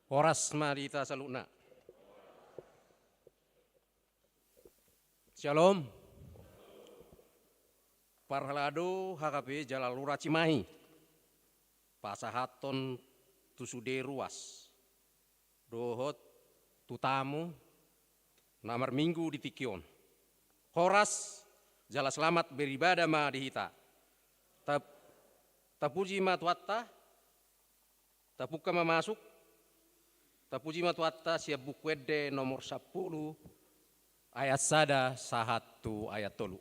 Horas marita saluna. Shalom. Parhalado HKP Jalalura Cimahi. Pasahaton tusude ruas. Dohot tutamu namar minggu di Tikion. Horas jala selamat beribadah ma dihita. Tapuji matuatta. Tapuka masuk. Tapuji matuatta siap bukwede nomor 10 ayat sada sahatu ayat tolu.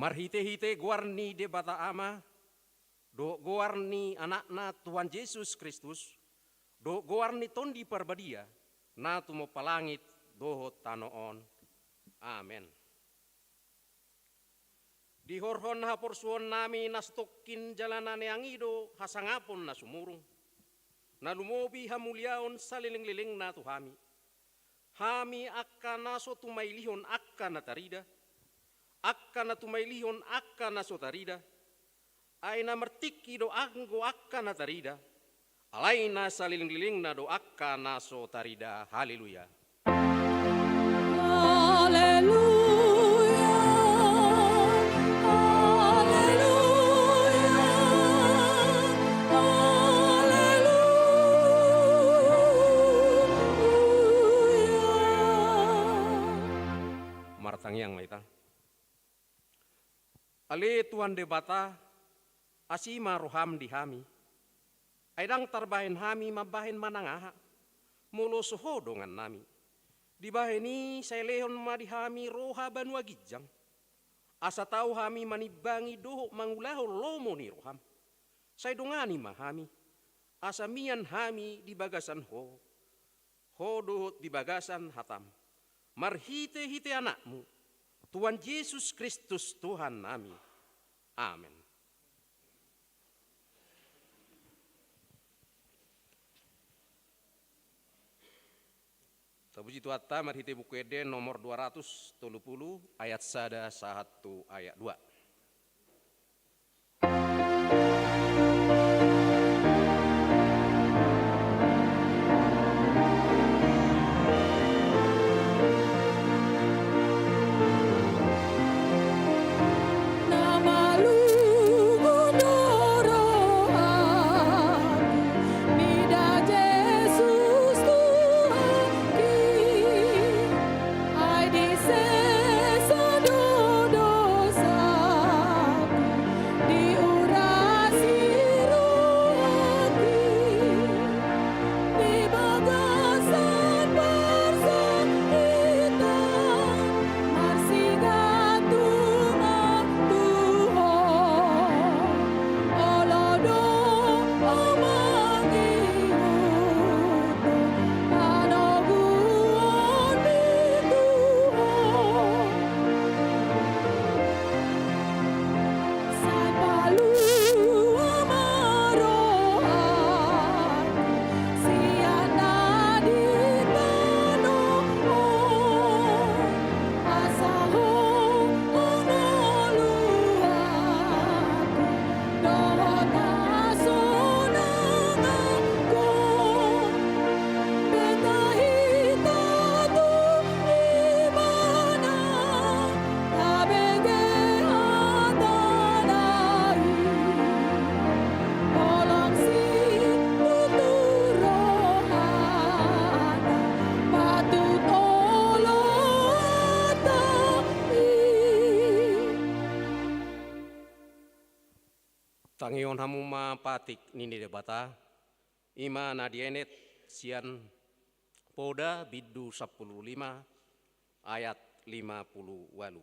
Marhite-hite guarni de bata ama, do guarni anakna Tuhan Yesus Kristus, do guarni tondi parbadia, na tumo palangit doho tanoon. Amen. Di horhon haporsuon nami nastokin jalanan yang ido hasangapon na sumurung. Na lumobi hamuliaon sa liling-liling na tuhami. Hami akka naso tumailihon akka na tarida. Akka na tumailihon akka na sotarida. aina mertiki doang goakan na tarida, alaina saliling-liling na doakan na so tarida. Haleluya. Haleluya, haleluya, haleluya. Martang yang maita. Ale Tuhan debata asima roham di hami. Aidang tarbahin hami mabahin manangaha. Mulo soho dongan nami. Di baheni saya lehon madihami roha banua gijang. Asa tahu hami manibangi doho mangulaho lomo ni roham. Saya dongani mahami. Asa mian hami di bagasan ho. Ho doho di bagasan hatam. Marhite-hite anakmu. Tuhan Yesus Kristus Tuhan nami. Amin. Tabuji tuata marhite buku Eden nomor 230 ayat 1 ayat 2. Tangion hamu ma patik nini debata, ima nadienet sian poda bidu 15 ayat 58.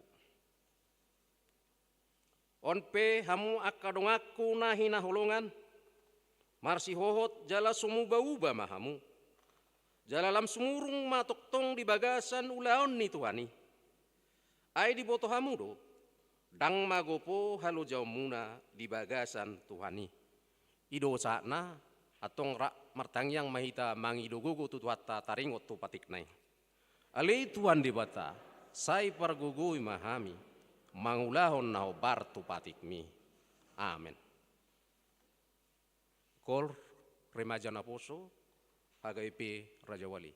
Onpe hamu akadongaku nahina holongan, marsi hohot jala sumuba-uba mahamu, jala lam sumurung matoktong di bagasan ulaon ni Tuhani. Ai di boto hamu do, dang magopo halo jauh muna di bagasan Tuhani. Ido sakna atong rak martang yang mahita mangido gogo tutuata taringot tu patik nai. Ale Tuhan di bata, sai pargugui mahami, mangulahon nao bar tu patik mi. Amin. Kol remaja naposo, HGP Raja Wali.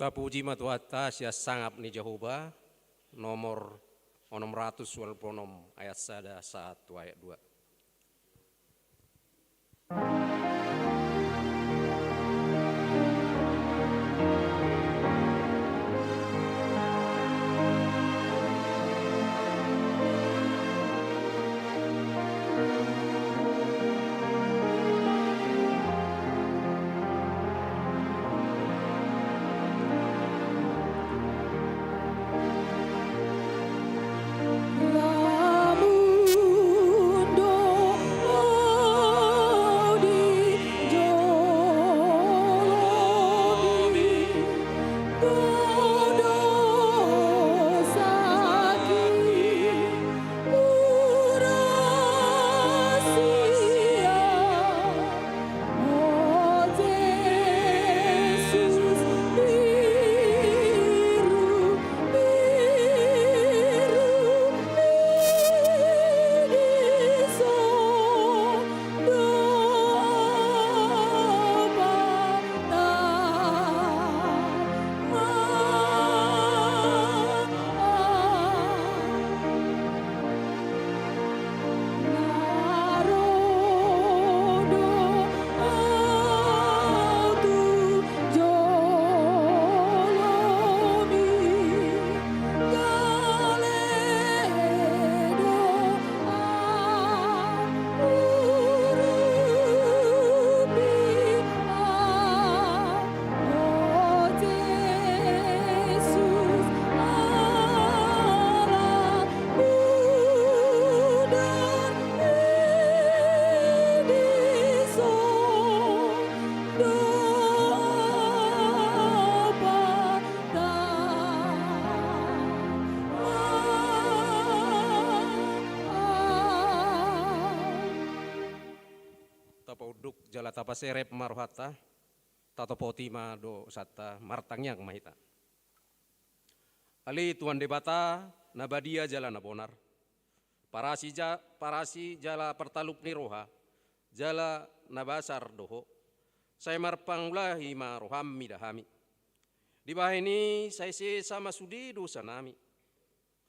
Tapuji matu atas ya sangap ni Jehovah, nomor 626 ayat 1 ayat 2. Tapauduk jala tapaserep marohata, tatopotima do sata martangnya mahita. Ali tuan debata nabadia jala nabonar. Parasi jala pertalup ni roha, jala nabasar doho. Saya marpangulahi maroham midahami. Di bawah ini saya sama sudi dosa nami.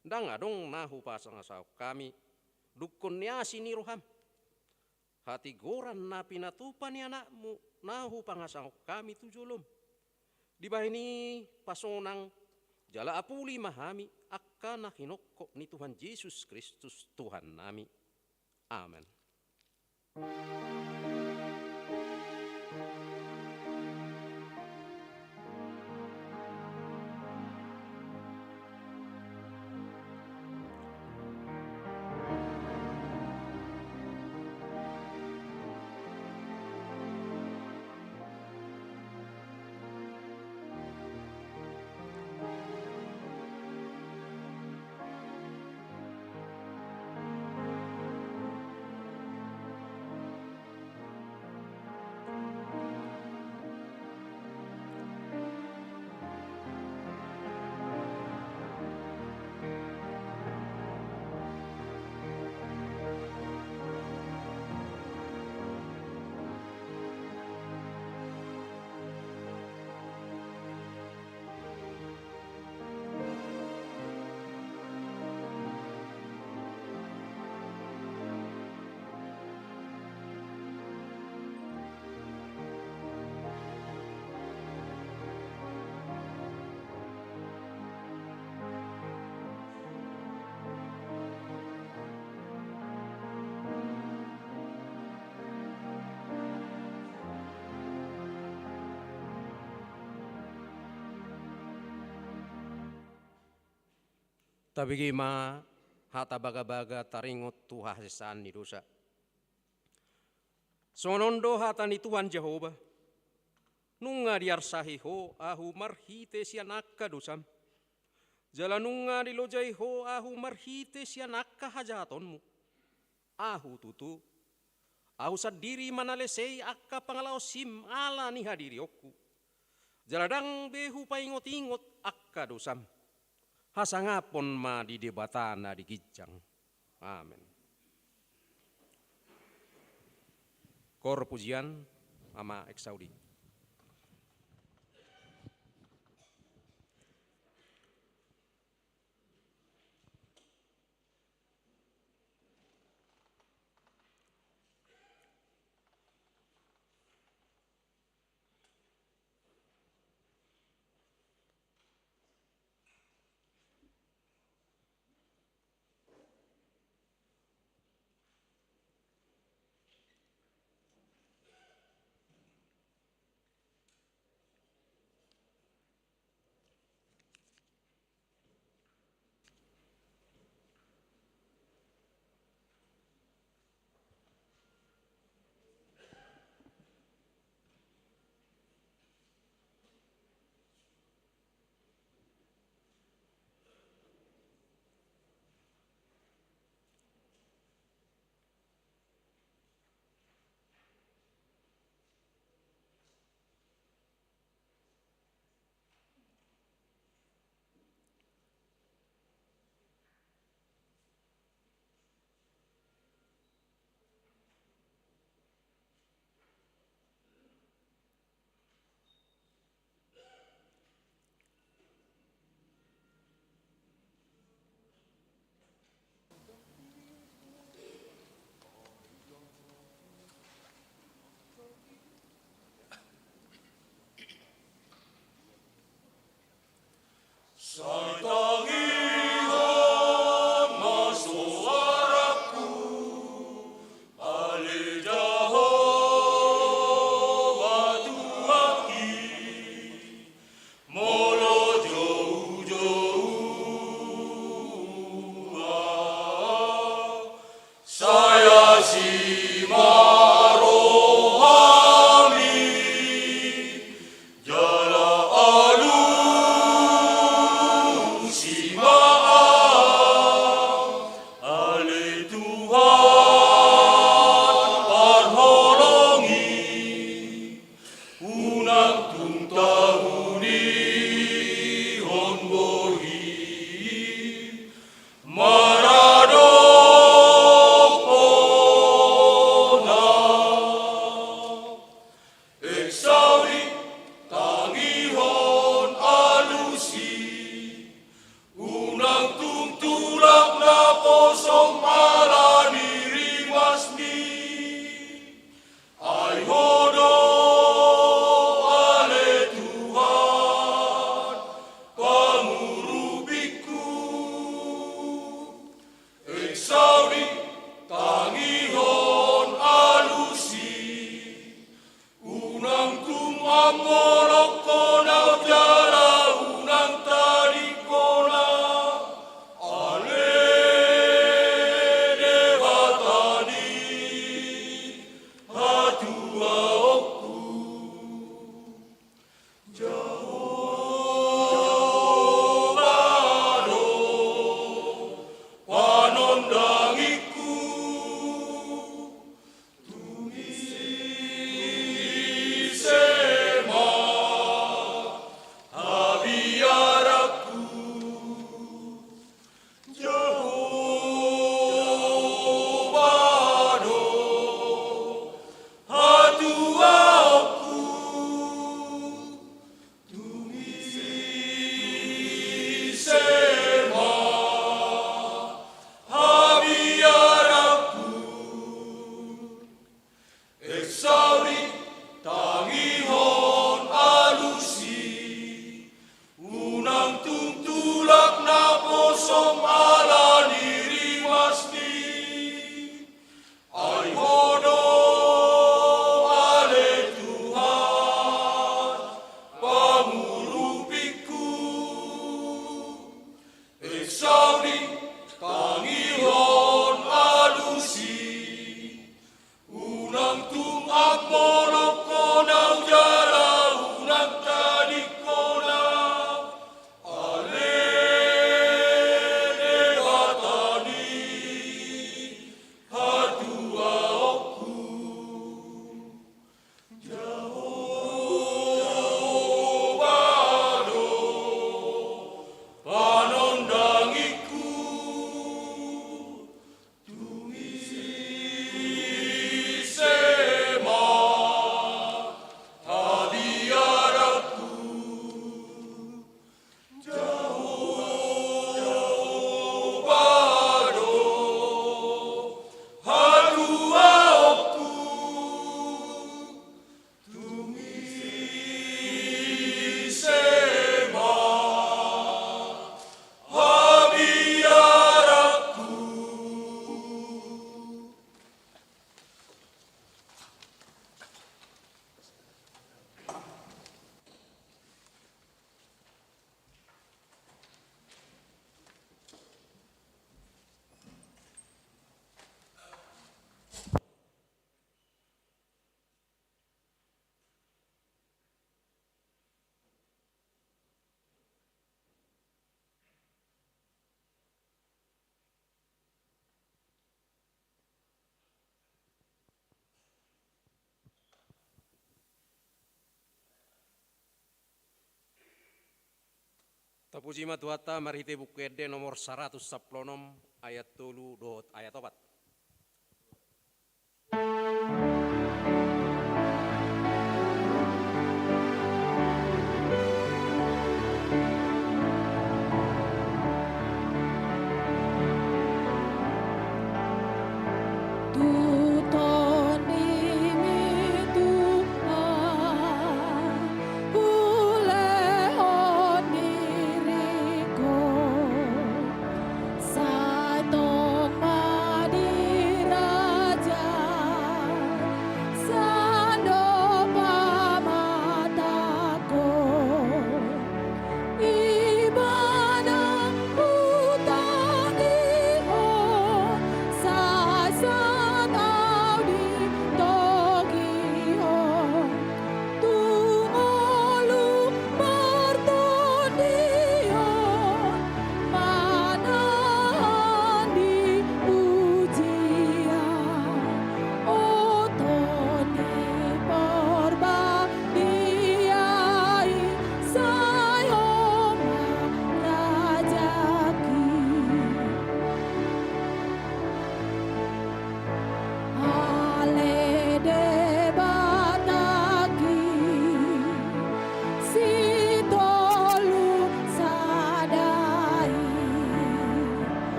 Dang adong nahu pasang asau kami. Dukun niasi ni roham. Hati goran na pinatupan ni anakmu, nahu pangasang kami tujulom. Di bawah ini pasonang jala apuli mahami, akan hinokko ni Tuhan Yesus Kristus Tuhan nami. Amin. Tabigi ma hata baga-baga taringot tuha sesan ni dosa. Sonondo hata ni Tuhan Jehovah. Nunga diarsahi ho ahu marhite sianaka dosam. Jalanunga dilojai ho ahu marhite sianaka hajatonmu. Ahu tutu. Ahu sadiri manalesei akka pangalau sim ala ni hadiri oku. Jaladang behu paingot-ingot akka dosam. Hasangapon ma di debatana di kijang. Amin. Kor pujian ama eksaudi. Tapuji matuata marite bukede nomor 116 ayat 3 dot ayat 4.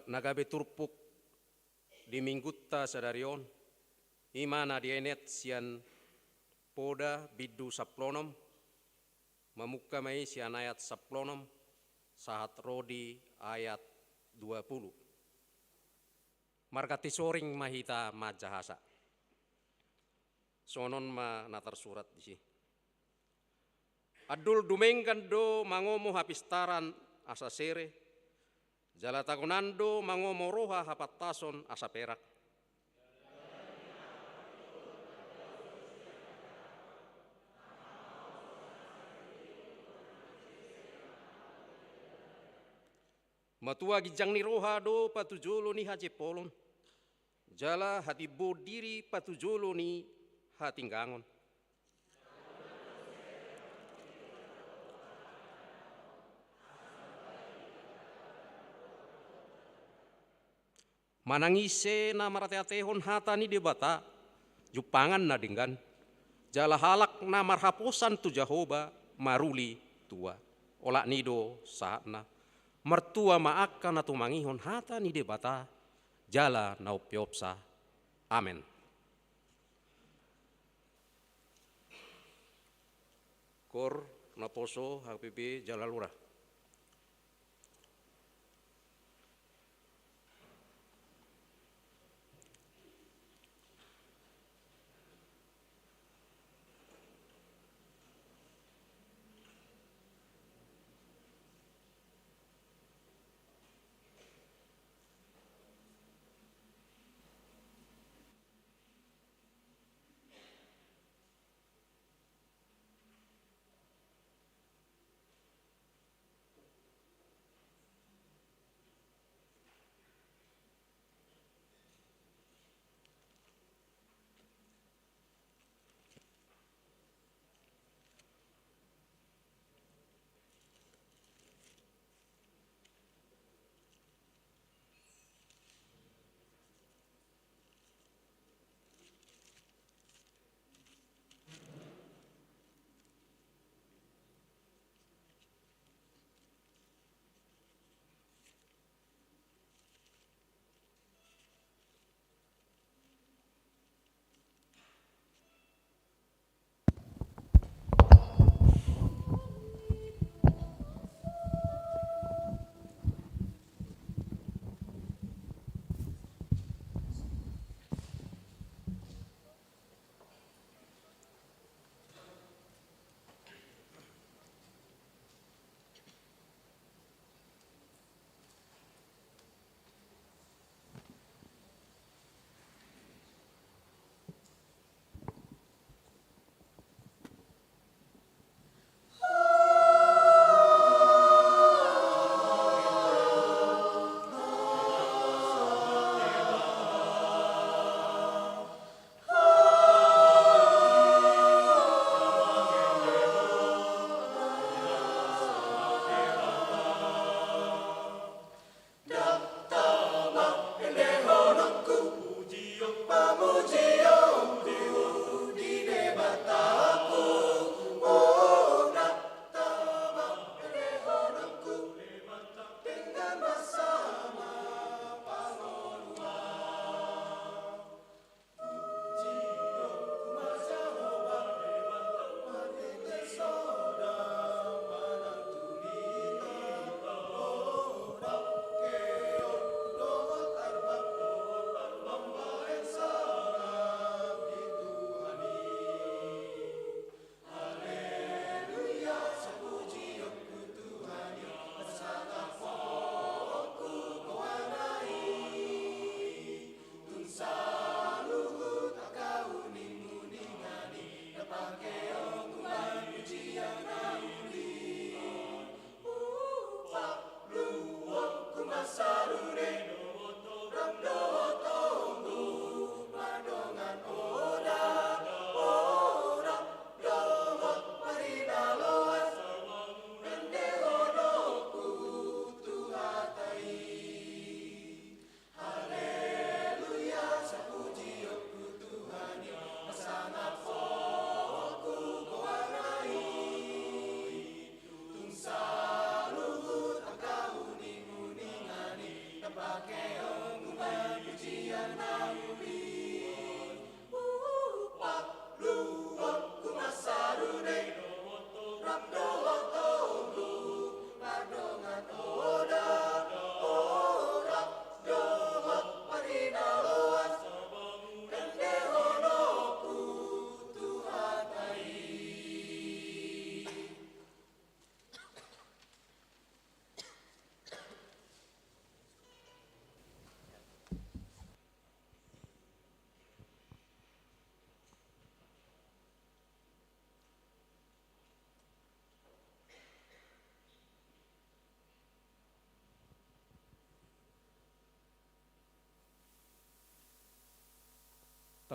Nagabe turpuk di minggutta sadarion, imana dienet sian poda bidu saplonom, memukka mai sian ayat saplonom, sahat rodi ayat 20. Markati soring mahita majahasa. Sonon ma natar surat di sini. Adul dumengkan do mangomo hapistaran asa sere, jala tagunando mangomoroha hapatason asa perak. Matua gijang ni roha do patujolo ni haje polon. Jala hati bodiri patujolo ni hatinggangon. Manangise na marateatehon hata ni debata, jupangan na dinggan, jala halak na marhaposan tu Jahoba maruli tua, olak nido saatna, mertua maaka na tumangihon hata ni debata, jala na upiopsa, amen. Kor na poso HPB jala lurah.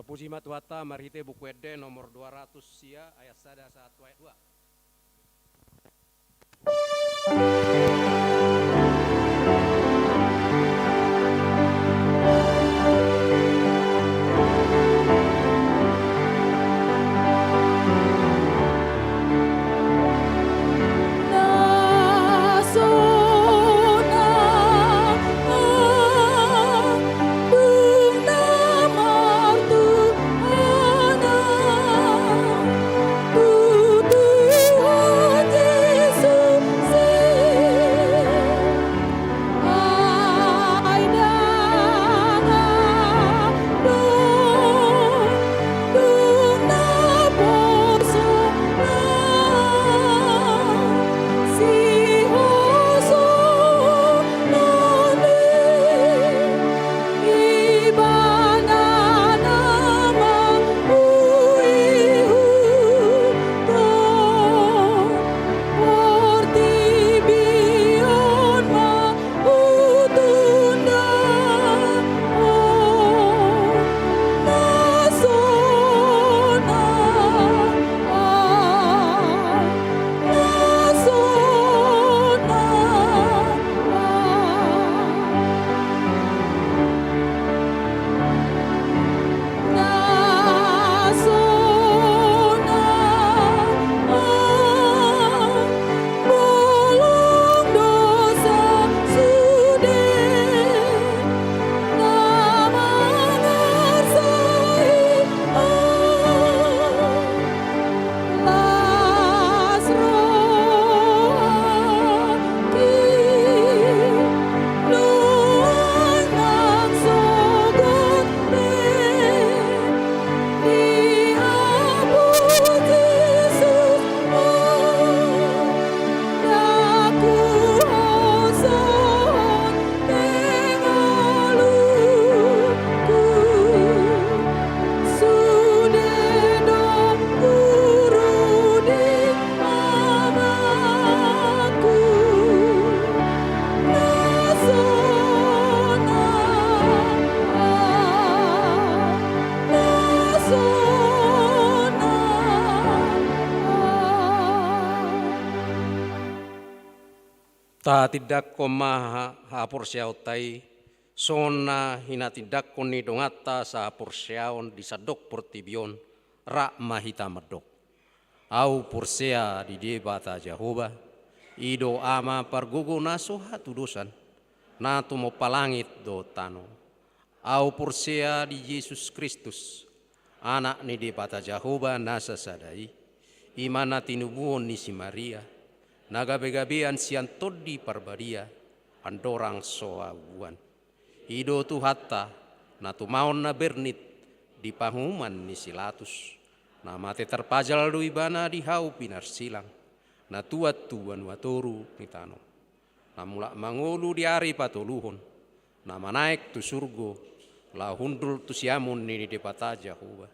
Sapuji matuata marhite buku ede nomor 200 sia ayat 1 ayat 2. Ta tidak koma hapur siautai sona hina tidak koni dongata sa hapur siaon disadok portibion rak mahita medok. Au pursea di debata Jehovah ido ama pargugu naso hatu dosan natu mo palangit do tano. Au pursea di Yesus Kristus anak ni debata Jehovah nasa sadai imana tinubuon ni si Maria nagabe-gabean sian todi parbadia andorang soawan ido tu hatta na tu maon na bernit di panghuman ni silatus na mate terpajal do ibana di hau pinar silang na tuat tuan watoru nitano na mula mangolu di ari patoluhon na manaik tu surgo la hundul tu siamun ni depata Jehovah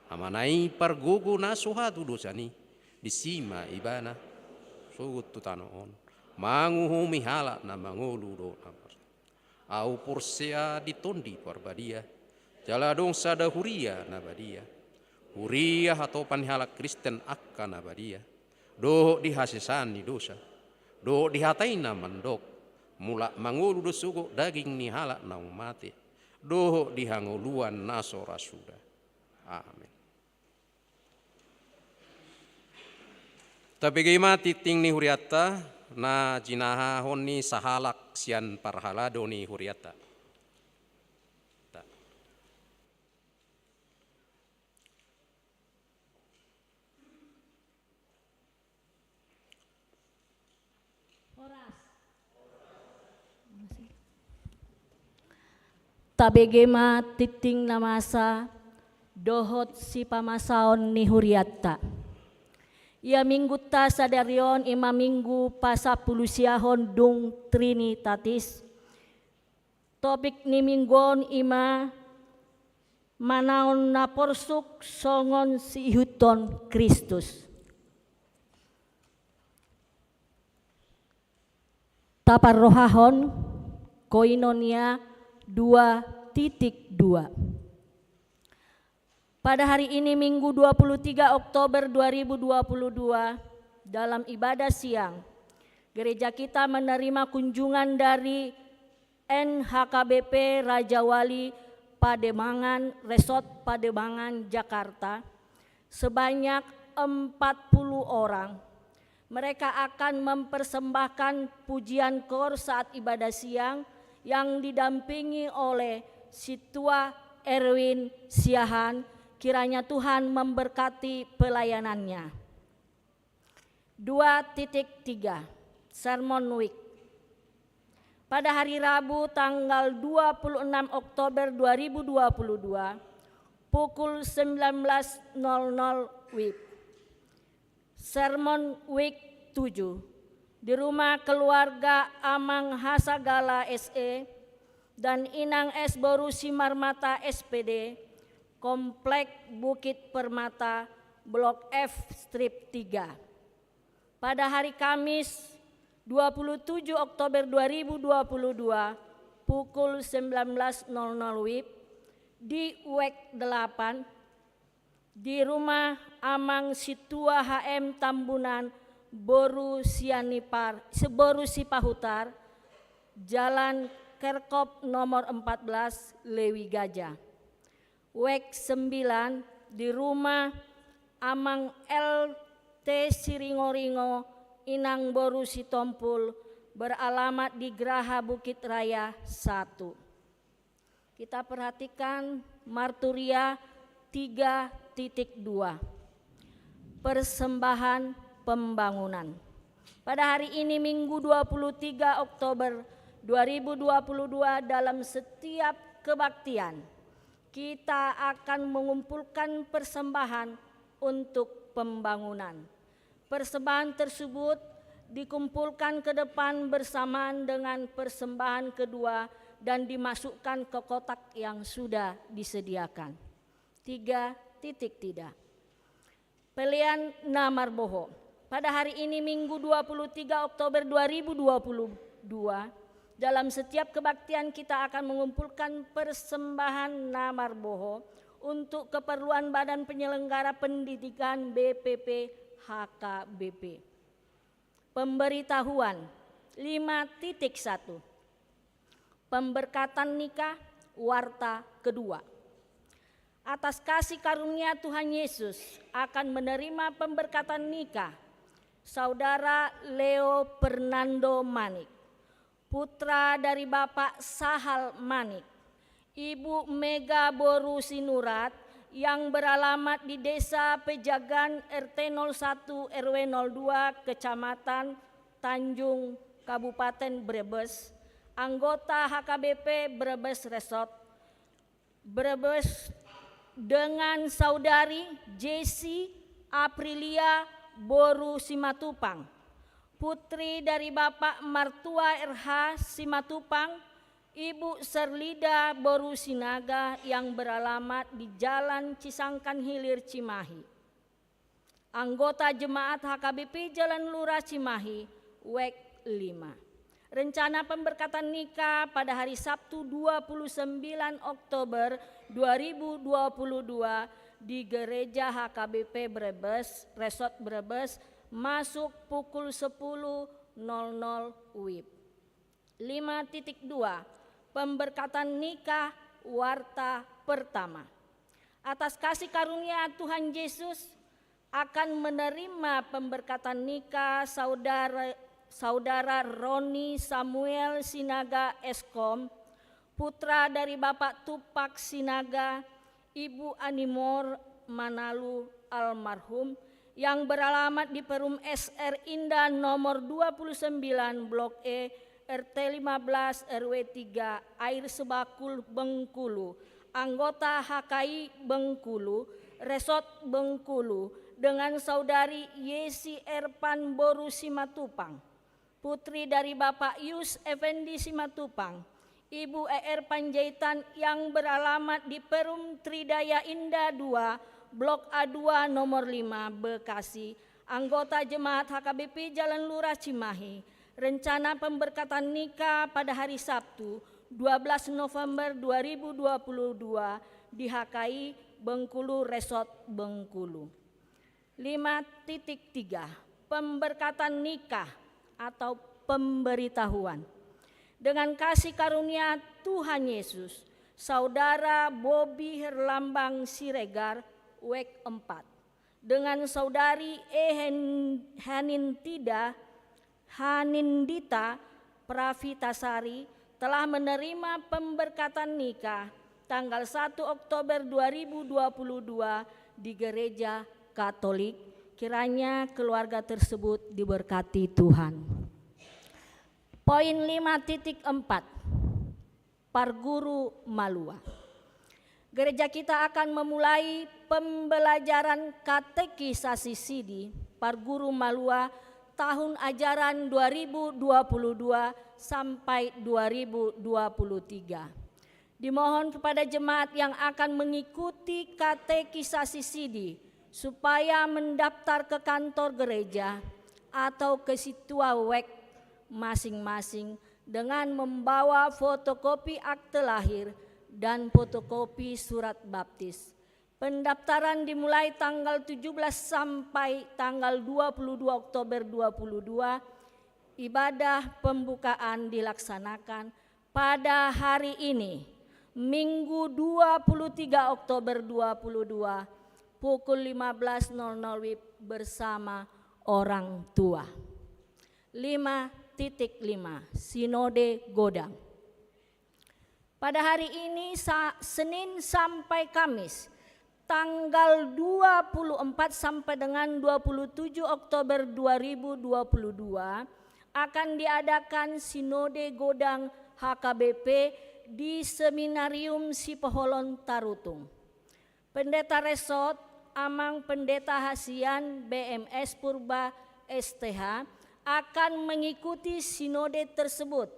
amanai pargogo na sohatu dosani di sima ibana sugut tu tanoon manguhumi hala na mangolu do au porsea ditondi parbadia jala dong sada huria na badia huria atau panhala Kristen akka na badia do dihasesani dosa do dihataina mandok mula mangolu do sugo daging ni hala na mate do dihangoluan naso rasuda amin. Tapi gima titing ni huriata na jinaha honi sahalak sian parhalado ni huriata. Tabegema titing namasa dohot si pamasaon ni huriata. Ia minggu ta sadarion ima minggu pasapulusiahon dung Trinitatis. Topik ni minggon ima manaon na porsuk songon si ihuton Kristus. Taparrohahon koinonia 2.2. Pada hari ini Minggu 23 Oktober 2022 dalam ibadah siang, gereja kita menerima kunjungan dari NHKBP Raja Wali Pademangan, Resort Pademangan, Jakarta, sebanyak 40 orang. Mereka akan mempersembahkan pujian kor saat ibadah siang yang didampingi oleh Situa Erwin Siahan. Kiranya Tuhan memberkati pelayanannya. 2.3 Sermon Week. Pada hari Rabu tanggal 26 Oktober 2022 pukul 19.00 WIB. Sermon Week 7 di rumah keluarga Amang Hasagala SE dan Inang S. Boru Simarmata SPD, Komplek Bukit Permata, Blok F, Strip 3. Pada hari Kamis 27 Oktober 2022 pukul 19.00 WIB di WEK 8 di rumah Amang Situa HM Tambunan Boru Sipahutar, Jalan Kerkop nomor 14 Lewi Gajah. WEK 9 di rumah Amang LT Siringoringo Inang Boru Sitompul beralamat di Geraha Bukit Raya 1. Kita perhatikan marturia 3.2 persembahan pembangunan. Pada hari ini Minggu 23 Oktober 2022 dalam setiap kebaktian kita akan mengumpulkan persembahan untuk pembangunan. Persembahan tersebut dikumpulkan ke depan bersamaan dengan persembahan kedua dan dimasukkan ke kotak yang sudah disediakan. 3.3 Pelian Namarboho. Pada hari ini Minggu 23 Oktober 2022 dalam setiap kebaktian kita akan mengumpulkan persembahan Namarboho untuk keperluan Badan Penyelenggara Pendidikan BPP HKBP. Pemberitahuan 5.1 Pemberkatan nikah warta kedua. Atas kasih karunia Tuhan Yesus akan menerima pemberkatan nikah Saudara Leo Fernando Manik, putra dari Bapak Sahal Manik, Ibu Mega Boru Sinurat yang beralamat di Desa Pejagan RT 01 RW 02 Kecamatan Tanjung Kabupaten Brebes, anggota HKBP Brebes Resort Brebes, dengan Saudari Jessi Aprilia Boru Simatupang, putri dari Bapak Martua RH Simatupang, Ibu Serlida Boru Sinaga yang beralamat di Jalan Cisangkan Hilir Cimahi, anggota Jemaat HKBP Jalan Lurah Cimahi, WEK 5. Rencana pemberkatan nikah pada hari Sabtu 29 Oktober 2022 di Gereja HKBP Brebes, Resort Brebes, masuk pukul 10.00 WIB. 5.2 Pemberkatan nikah warta pertama. Atas kasih karunia Tuhan Yesus akan menerima pemberkatan nikah Saudara Roni Samuel Sinaga Eskom, putra dari Bapak Tupak Sinaga, Ibu Animor Manalu almarhum, yang beralamat di Perum SR Indah nomor 29 Blok E RT 15 RW 3 Air Sebakul Bengkulu, anggota HKI Bengkulu, Resort Bengkulu, dengan Saudari Yesi Erpan Boru Simatupang, putri dari Bapak Yus Effendi Simatupang, Ibu ER Panjaitan yang beralamat di Perum Tridaya Indah 2, Blok A2 nomor 5 Bekasi, anggota Jemaat HKBP Jalan Lurah Cimahi. Rencana pemberkatan nikah pada hari Sabtu 12 November 2022 di HKI Bengkulu Resort Bengkulu. 5.3 Pemberkatan nikah atau pemberitahuan. Dengan kasih karunia Tuhan Yesus, Saudara Bobi Herlambang Siregar, WEK 4, dengan Saudari Hanindita Pravitasari telah menerima pemberkatan nikah tanggal 1 Oktober 2022 di Gereja Katolik. Kiranya keluarga tersebut diberkati Tuhan. Poin 5.4 Parguru Malua. Gereja kita akan memulai pembelajaran katekisasi Sidi Parguru Malua tahun ajaran 2022 sampai 2023. Dimohon kepada jemaat yang akan mengikuti katekisasi Sidi supaya mendaftar ke kantor gereja atau ke situa WEK masing-masing dengan membawa fotokopi akte lahir dan fotokopi surat baptis. Pendaftaran dimulai tanggal 17 sampai tanggal 22 Oktober 2022. Ibadah pembukaan dilaksanakan pada hari ini, Minggu 23 Oktober 2022 pukul 15.00 WIB bersama orang tua. 5.5 Sinode Godang. Pada hari ini Senin sampai Kamis tanggal 24 sampai dengan 27 Oktober 2022 akan diadakan Sinode Godang HKBP di Seminarium Sipoholon Tarutung. Pendeta Resort Amang Pendeta Hasian BMS Purba STH akan mengikuti sinode tersebut.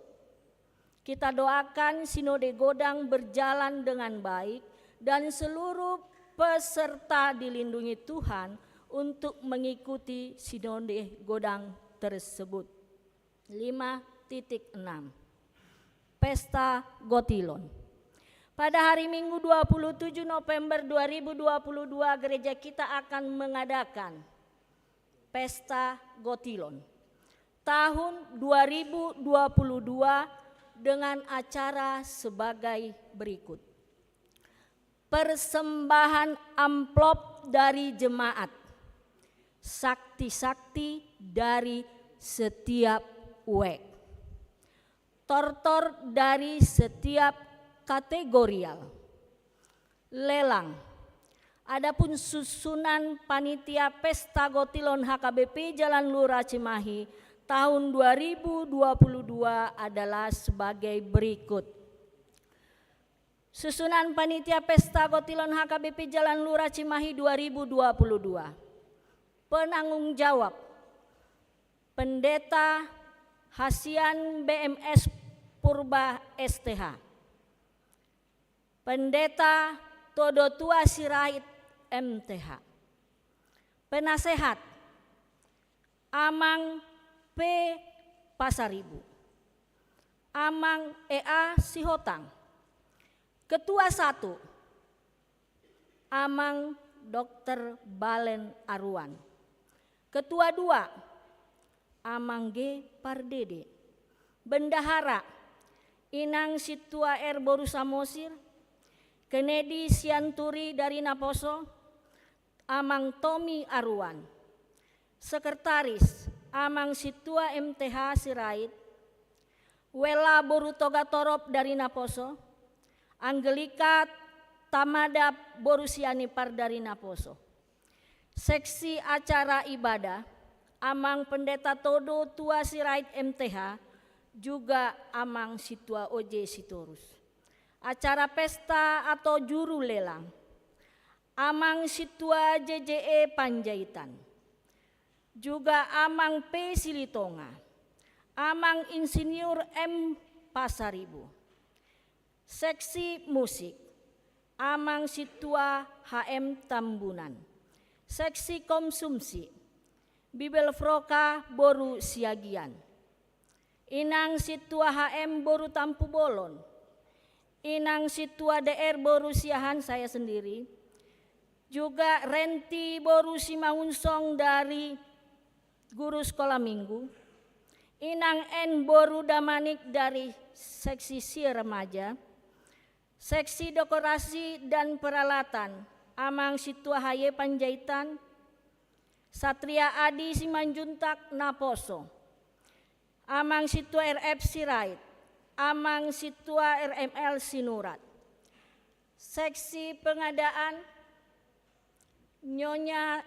Kita doakan Sinode Godang berjalan dengan baik dan seluruh peserta dilindungi Tuhan untuk mengikuti Sinode Godang tersebut. 5.6 Pesta Gotilon. Pada hari Minggu 27 November 2022 gereja kita akan mengadakan Pesta Gotilon tahun 2022 dengan acara sebagai berikut. Persembahan amplop dari jemaat, sakti-sakti dari setiap WEK, tortor dari setiap kategorial, lelang. Adapun susunan panitia Pesta Gotilon HKBP Jalan Lurah Cimahi tahun 2022 adalah sebagai berikut. Susunan panitia Pesta Gotilon HKBP Jalan Lurah Cimahi 2022. Penanggung jawab Pendeta Hasian BMS Purba STH. Pendeta Todotua Sirait MTH. Penasehat Amang P. Pasaribu, Amang EA Sihotang. Ketua 1 Amang Dr. Balen Arwan. Ketua 2 Amang G. Pardede. Bendahara Inang Situa R. Boru Samosir, Kennedy Sianturi dari Naposo, Amang Tommy Arwan. Sekretaris Amang Situa MTH Sirait, Wela Boru Toga Torop dari Naposo, Angelika Tamada Boru Sianipar dari Naposo. Seksi acara ibadah Amang Pendeta Todo Tua Sirait MTH, juga Amang Situa OJ Sitorus. Acara pesta atau juru lelang Amang Situa JJE Panjaitan, juga Amang P. Silitonga, Amang Insinyur M. Pasaribu. Seksi musik Amang Situa HM Tambunan. Seksi konsumsi Bibel Froka Boru Siagian, Inang Situa HM Boru Tampu Bolon, Inang Situa DR Boru Siahan saya sendiri, juga Renti Boru Simangunsong dari guru sekolah minggu, Inang N Boru Damanik dari seksi si remaja, seksi dekorasi dan peralatan Amang Situa Haye Panjaitan, Satria Adi Simanjuntak Naposo, Amang Situa RF Sirait, Amang Situa RML Sinurat. Seksi pengadaan Nyonya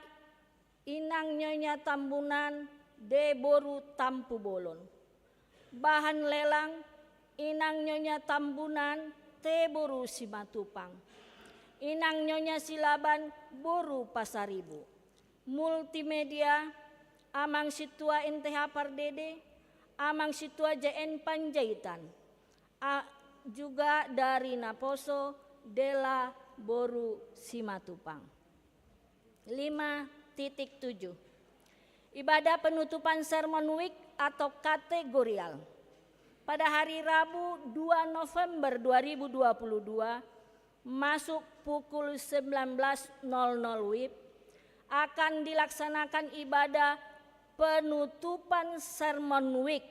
Inang Nyonya Tambunan D Boru Tampu Bolon. Bahan lelang Inang Nyonya Tambunan T Boru Simatupang. Inang Nyonya Silaban Boru Pasaribu. Multimedia Amang Situa NTH Pardede, Amang Situa JN Panjaitan. Juga dari Naposo Dela Boru Simatupang. 5.7 Ibadah penutupan Sermon Week atau kategorial. Pada hari Rabu 2 November 2022 masuk pukul 19.00 WIB akan dilaksanakan ibadah penutupan Sermon Week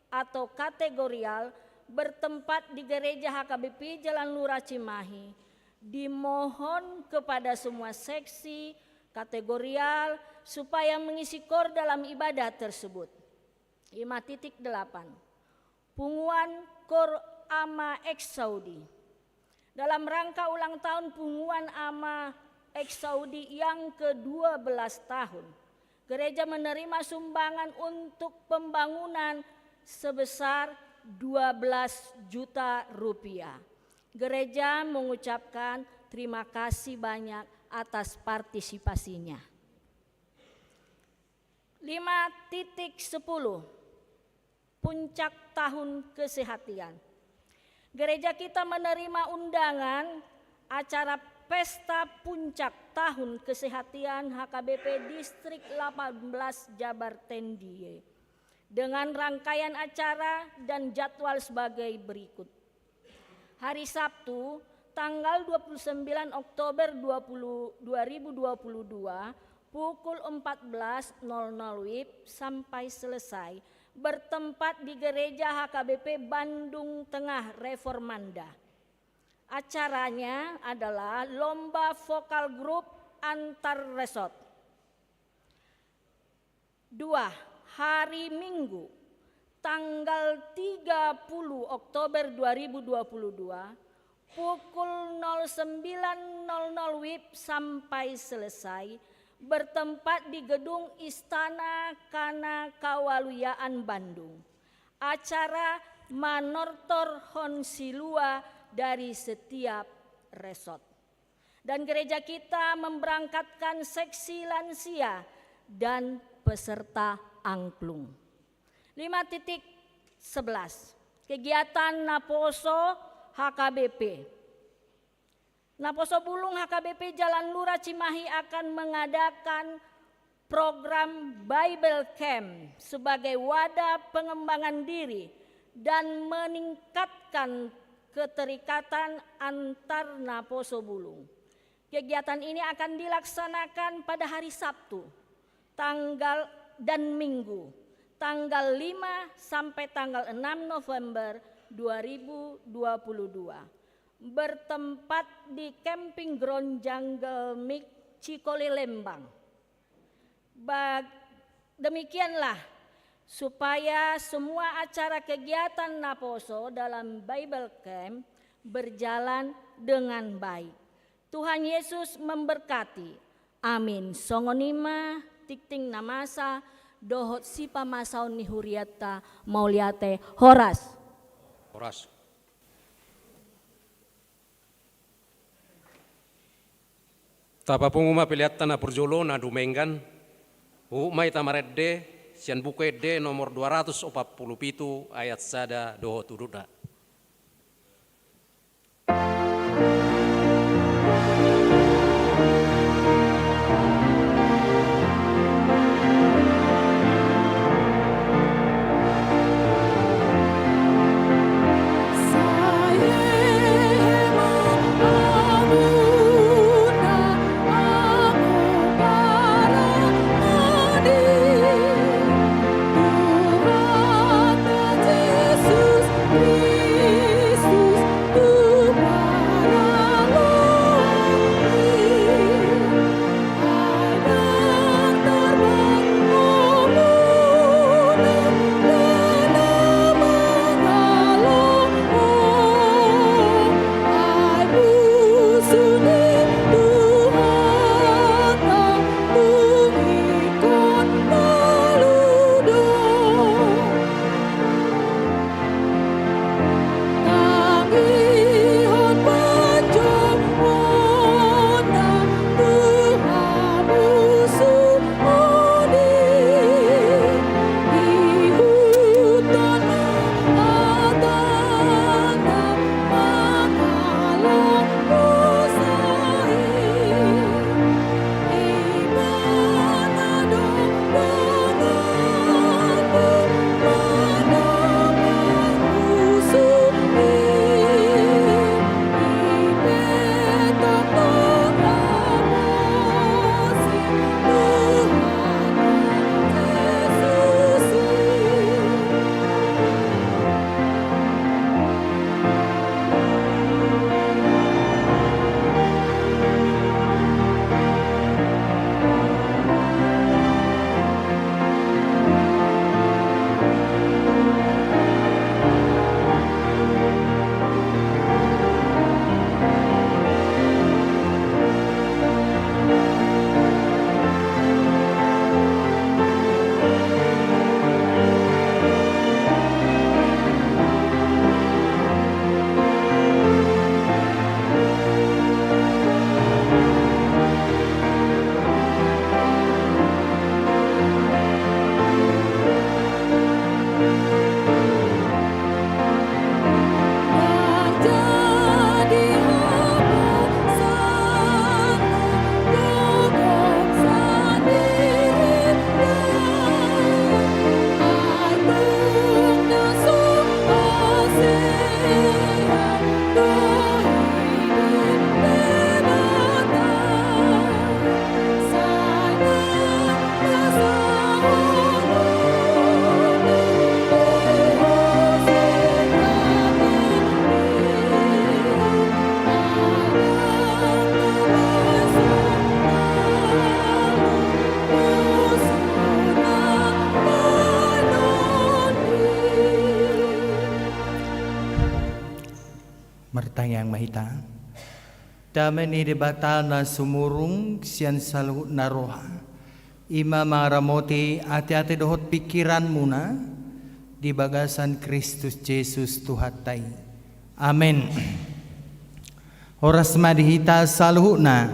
atau kategorial bertempat di Gereja HKBP Jalan Lurah Cimahi. Dimohon kepada semua seksi kategorial supaya mengisi kor dalam ibadah tersebut. 5.8 Punguan Kor Ama Ex Saudi. Dalam rangka ulang tahun Punguan Ama Ex Saudi yang ke-12 tahun, gereja menerima sumbangan untuk pembangunan sebesar 12 juta rupiah. Gereja mengucapkan terima kasih banyak atas partisipasinya. 5.10 Puncak Tahun Kesehatan. Gereja kita menerima undangan acara Pesta Puncak Tahun Kesehatan HKBP Distrik 18 Jabar Tendiye dengan rangkaian acara dan jadwal sebagai berikut. Hari Sabtu tanggal 29 Oktober 2022 pukul 14.00 WIB sampai selesai bertempat di Gereja HKBP Bandung Tengah Reformanda. Acaranya adalah lomba vokal grup antar resort. 2. Hari Minggu tanggal 30 Oktober 2022 pukul 09.00 WIB sampai selesai bertempat di Gedung Istana Kana Kawaluyaan Bandung. Acara Manortor Honsilua dari setiap resort. Dan gereja kita memberangkatkan seksi lansia dan peserta angklung. 5.11 Kegiatan Naposo HKBP. Naposo Bulung HKBP Jalan Lurah Cimahi akan mengadakan program Bible Camp sebagai wadah pengembangan diri dan meningkatkan keterikatan antar Naposo Bulung. Kegiatan ini akan dilaksanakan pada hari Sabtu tanggal dan Minggu tanggal 5 sampai tanggal 6 November 2022 bertempat di Camping Ground Jungle Mik Cikole Lembang. Demikianlah supaya semua acara kegiatan Naposo dalam Bible Camp berjalan dengan baik. Tuhan Yesus memberkati. Amin. Songonima tikting namasa dohot sipa masaun nihuriata mauliate horas. Horas. Tapa punguma piliatan na purjolo na dumenggan. Umay tamaredde sian buku D nomor 247 ayat sada dohot ududa. pertanyaan mahita. Damen ni debata na sumurung sian salu naroha. Ima maramoti ati-ati dohot pikiran muna di bagasan Kristus Yesus Tuhatai. Amin. Horas madihita saluhna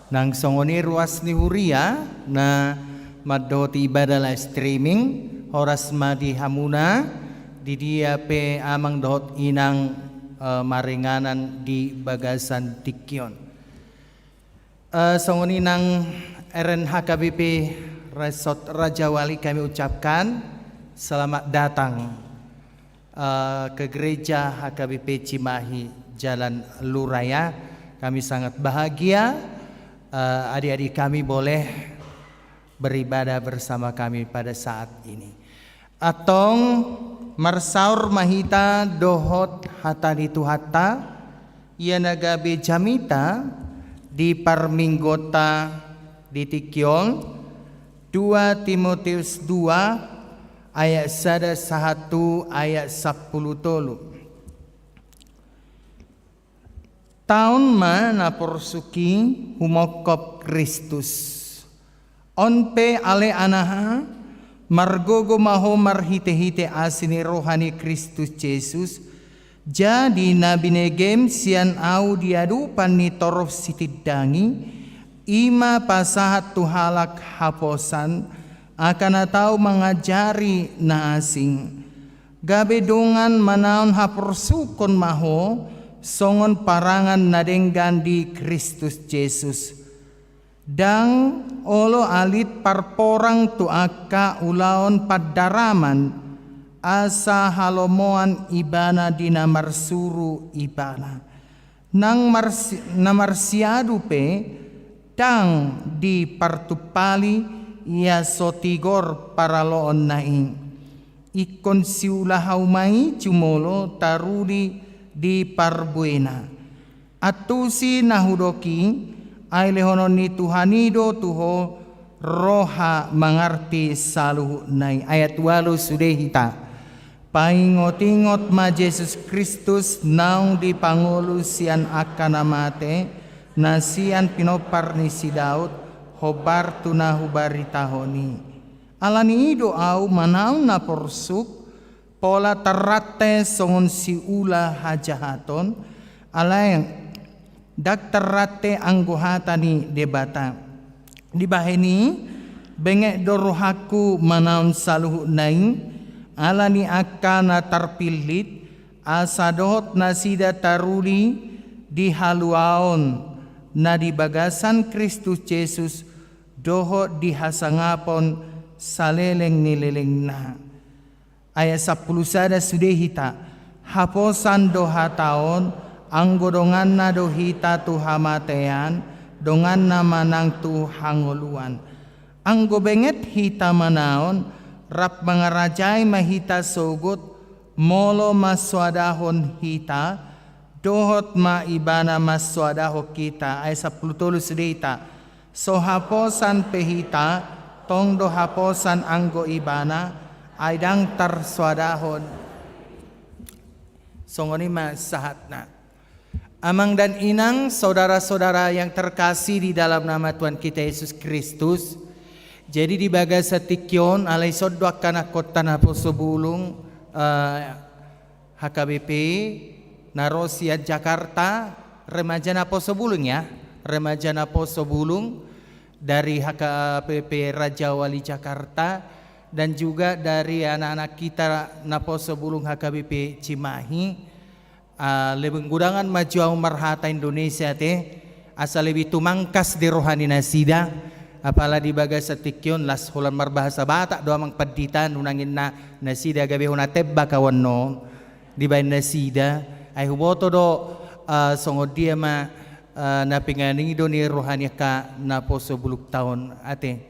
nang songoni ruas ni huria na madoti ibadah live streaming horas madihamuna di dia pe amang dohot inang maringanan di bagasan Tikyon. Songoni nang RNHKBP Resort Raja Wali kami ucapkan selamat datang ke gereja HKBP Cimahi Jalan Luraya. Kami sangat bahagia adik-adik kami boleh beribadah bersama kami pada saat ini. Atong marsaur mahita dohot hata ditu hata ia nagabe jamita di parminggota di Tikyon 2 Timotius 2 ayat 1 ayat 10 tolu. Taun na porsuki humokop Kristus onpe ale anaha margogo maho marhite-hite asini rohani Kristus Yesus jadi nabinegem sian au diadupan ni torof sitidangi ima pasahat tuhalak haposan akan atau mengajari na asing gabe dongan manaon haporsukon maho songon parangan nadenggan di Kristus Yesus dang olo alit parporang tu aka ulaon padaraman asa halomoan ibana dina marsuru ibana nang namarsiadu pe dang di partupali ia sotigor paraloon naing ikon siulahaw mai cumolo tarudi di parbuena atusi nahudoki ay lehonon ni Tuhanido tuho roha mengerti saluh nai ayat 8 sudehita paingot-ingot ma Yesus Kristus naung di pangulu sian akana mate na sian pinopar ni si Daud hobar tuna hubari tahoni alani ido au manaung na porsuk pola terate songon si ula hajahaton alayang dak terate anggohatani debata di baheni bengek dorohaku manaun saluh naing alani akana tarpilit asadot nasida taruli di haluaon na di bagasan Kristus Yesus doho dihasangapon saleleng nileleng na ayat 10 sada sudehita haposan doha taon anggo dongan na dohita tu hamatean dongan na manang tu hangoluan anggo benget hita manaon rap mangarajay mahita sogot molo maswadahon hita dohot ma ibana maswadaho kita ay 10 sudehita so haposan pehita tong do haposan anggo ibana ay dang tarswadahon songoni masahatna. Amang dan inang, saudara-saudara yang terkasih di dalam nama Tuhan kita Yesus Kristus. Jadi di bagasa Tikyon, alay sodwak kana kota na posobulung HKBP, Narosia Jakarta, remaja na posobulung ya, remaja na posobulung dari HKBP Raja Wali Jakarta dan juga dari anak-anak kita na posobulung HKBP Cimahi. Lebih gudangan maju marhata Indonesia teh asal lebih tumangkas di rohani nasida apalagi di bagasa Tikyon las hulan marbahasa bata doa mang paditan unangin na nasida gabe huna tebba kawan no di bain nasida ay huboto do songo dia ma na pinganing do ni rohani ka na poso buluk tahun ate.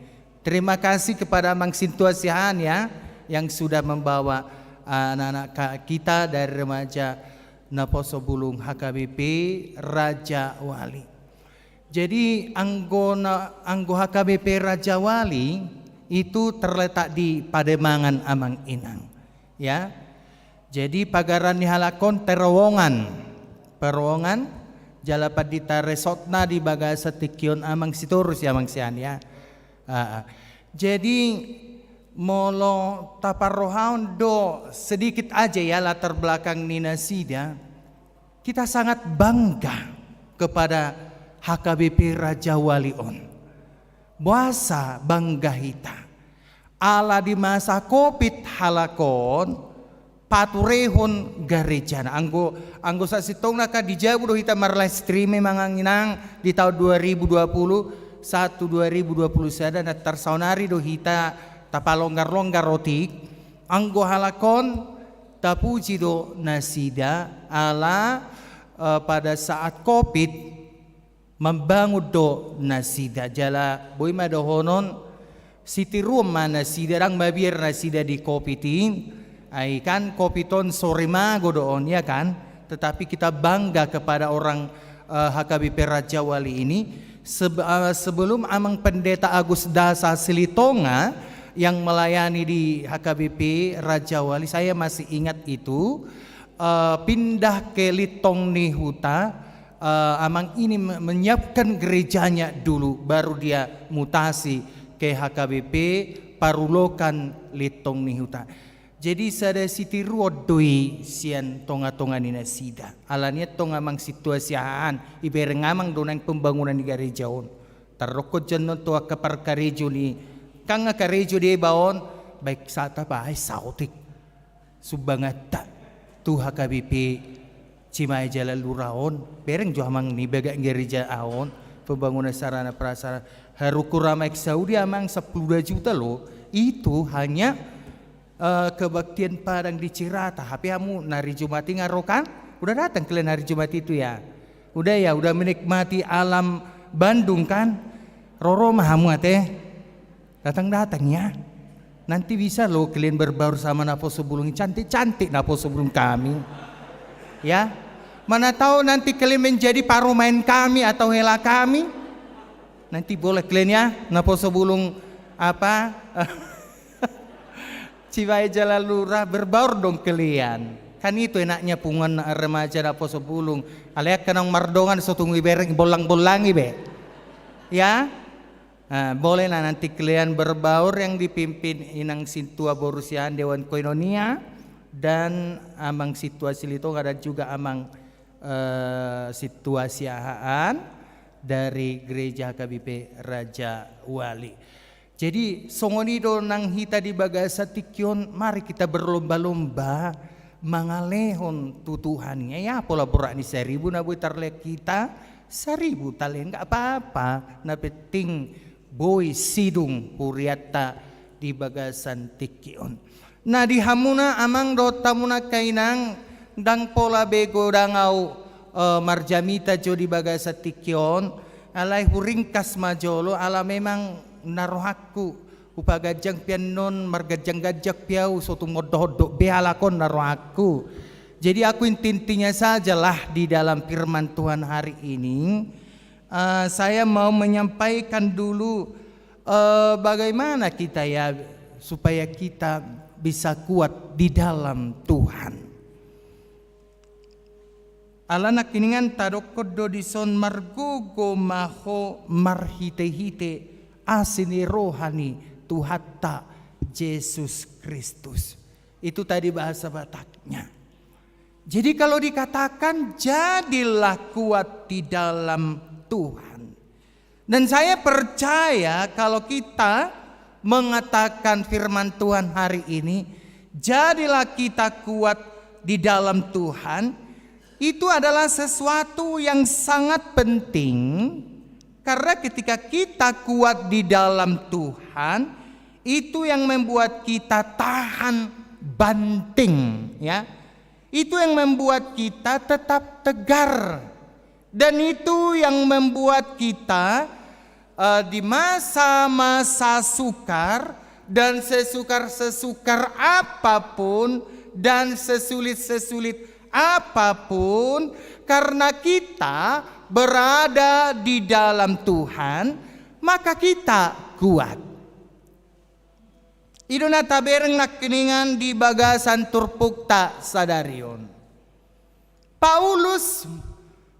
Terima kasih kepada mang situasihan ya yang sudah membawa anak-anak kita dari remaja na posobulung HKBP Raja Wali. Jadi anggo HKBP Raja Wali itu terletak di Pademangan Amang Inang. Ya. Jadi pagaran ni halakon terowongan jalapat dita resotna di bagasa tikion amang siturus ya amang sian ya. Jadi molo taparrohaon do sedikit aja ya latar belakang Nina Sida. Kita sangat bangga kepada HKBP Raja Walion. Buasa bangga hita. Ala di masa Covid halakon paturehon garejana. Anggo sa sitong naka di Jawa do hita marlive stream manganginang di tahun 2021 2021 na tarsaunari do hita tapalonggar-longgar rotik. Anggo halakon tapuji do nasida ala pada saat Covid membangun do nasida jala boy madohonon siti rumah nasida rang mabir nasida di Covid ay kan Covidon sore mago doon ya kan, tetapi kita bangga kepada orang HKBP Raja Wali ini. Sebelum amang pendeta Agus Dasa Silitonga yang melayani di HKBP Raja Wali, saya masih ingat itu, pindah ke Litong Nihuta, amang ini menyiapkan gerejanya dulu, baru dia mutasi ke HKBP Parulokan Litong Nihuta. Jadi sada siti ruodoi sian tonga-tonga nina sida. Alanya tonga mang situasiaan ibereng amang donang pembangunan di garejaon. Tarokot janon toa kapar karejo ni kanga karejo di baon baik sata bahay sautik subangata tu HKBP Cimahi Jalal Luraon bereng jo amang ni baga gereja aon pembangunan sarana prasarana harukurama Saudi amang 10 juta lo itu hanya kebaktian Padang di Cirata. Tapi kamu nari Jumati ngarokan? Udah datang kalian hari Jumat itu ya? Udah ya, udah menikmati alam Bandung kan? Roro mahamu teh datang ya. Nanti bisa loh kalian berbaur sama Napo Sebulung, cantik-cantik Napo Sebulung kami. Ya, mana tahu nanti kalian menjadi parumain kami atau hela kami. Nanti boleh kalian ya Napo Sebulung apa? Cimahi Jalal Lurah berbaur dong kalian. Kan itu enaknya pungan remaja Napo Sebulung. Aliak kanang mardongan sotong ibereng bolang-bolangi be. Ya. Nah, boleh lah nanti kalian berbaur yang dipimpin Inang Sintua Borusian Dewan Koinonia dan amang situasi Litong ada juga amang situasi ahaan dari Gereja HKBP Raja Wali. Jadi songonido nang hita di bagasa tikyon, mari kita berlomba-lomba mangalehon tutuhannya ya pola borak ni 1000 na boy tarlek kita 1000 talen enggak apa-apa na peting boy sidung puriata di bagasan tikyon. Nah di hamuna amang do tamuna kainang dang pola bego dangau marjamita jo di bagasa tikyon alai huringkas majolo ala memang narohaku upagajang pianon margajang-gajak piau sotu mododok behalakon narohaku. Jadi aku intinya sajalah di dalam firman Tuhan hari ini saya mau menyampaikan dulu bagaimana kita ya supaya kita bisa kuat di dalam Tuhan. Alanak kiningan tadokodo dison margogo maho marhite-hite asini rohani Tuhatta Yesus Kristus. Itu tadi bahasa Bataknya. Jadi kalau dikatakan jadilah kuat di dalam Tuhan. Dan saya percaya kalau kita mengatakan firman Tuhan hari ini, jadilah kita kuat di dalam Tuhan, itu adalah sesuatu yang sangat penting. Karena ketika kita kuat di dalam Tuhan, itu yang membuat kita tahan banting, ya. Itu yang membuat kita tetap tegar. Dan itu yang membuat kita di masa-masa sukar dan sesukar-sesukar apapun dan sesulit-sesulit apapun, karena kita berada di dalam Tuhan, maka kita kuat. idona tabereng nakeningan di bagasan turpukta sadarion. Paulus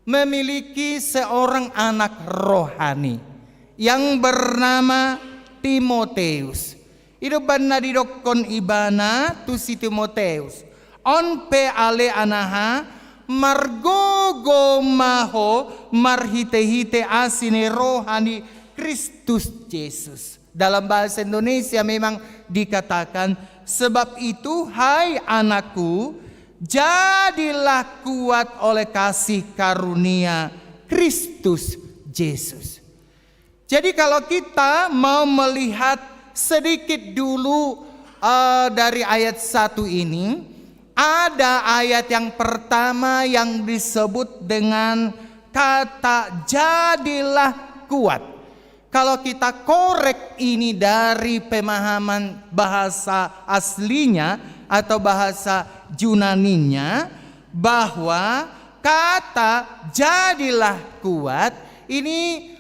memiliki seorang anak rohani yang bernama Timoteus. Ido banna didokon ibana tu si Timoteus. On pe ale anaha margogo maho marhite-hite asine rohani Kristus Yesus. Dalam bahasa Indonesia memang dikatakan, sebab itu hai anakku, jadilah kuat oleh kasih karunia Kristus Yesus. Jadi kalau kita mau melihat sedikit dulu dari ayat 1 ini, ada ayat yang pertama yang disebut dengan kata jadilah kuat. Kalau kita korek ini dari pemahaman bahasa aslinya atau bahasa Yunaninya, bahwa kata jadilah kuat ini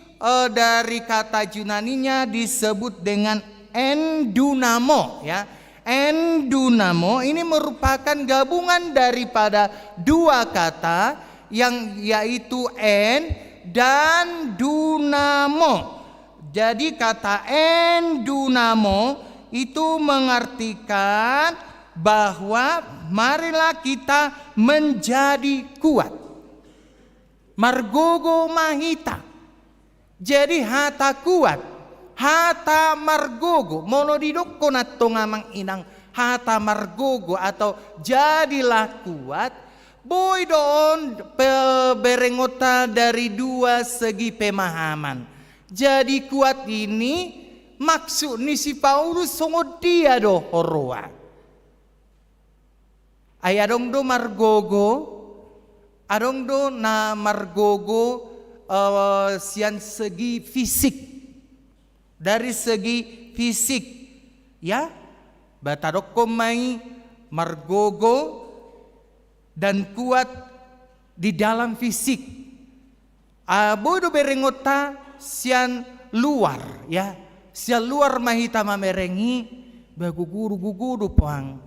dari kata Yunaninya disebut dengan endunamo, ya. Endunamo ini merupakan gabungan daripada dua kata yang yaitu en dan dunamo. Jadi kata endunamo itu mengartikan bahwa marilah kita menjadi kuat. Margogo mahita. Jadi hata kuat. Hata margogo. Mono didokko nato ngamang inang hata margogo atau jadilah kuat. Boy doon berengota dari dua segi pemahaman. Jadi kuat ini maksud ni si Paulus songo dia do horoa. Ayadong do margogo, adong do na margogo sian segi fisik. Dari segi fisik, ya, batadok komai margogo dan kuat di dalam fisik. Bodo berengota sian luar, ya, sian luar mahita mamerengi baguguru poang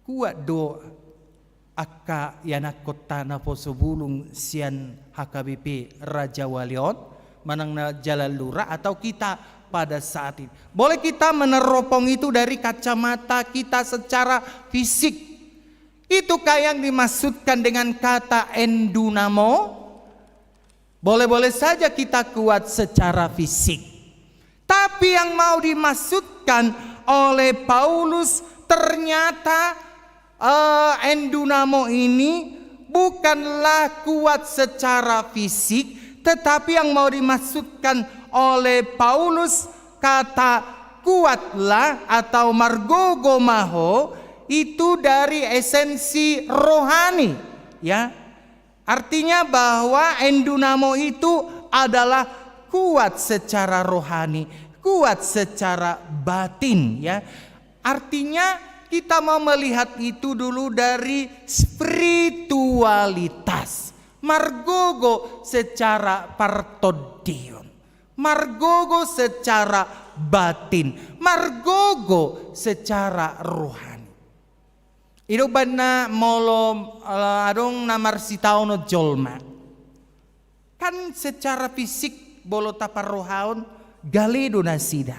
kuat do akka yanak kota na posobulung sian HKBP Raja Walion manang na jalan lura atau kita pada saat ini. Boleh kita meneropong itu dari kacamata kita secara fisik. Itu kayak yang dimaksudkan dengan kata endunamo. Boleh-boleh saja kita kuat secara fisik. Tapi yang mau dimaksudkan oleh Paulus ternyata endunamo ini bukanlah kuat secara fisik, tetapi yang mau dimaksudkan oleh Paulus kata kuatlah atau margogomaho itu dari esensi rohani, ya. Artinya bahwa endunamo itu adalah kuat secara rohani, kuat secara batin, ya. Artinya kita mau melihat itu dulu dari spiritualitas. Margogo secara partodion, margogo secara batin, margogo secara rohani. Ido banna molo adong namar sitaono jolma. Kan secara fisik bolo tapar rohaon galedo nasida.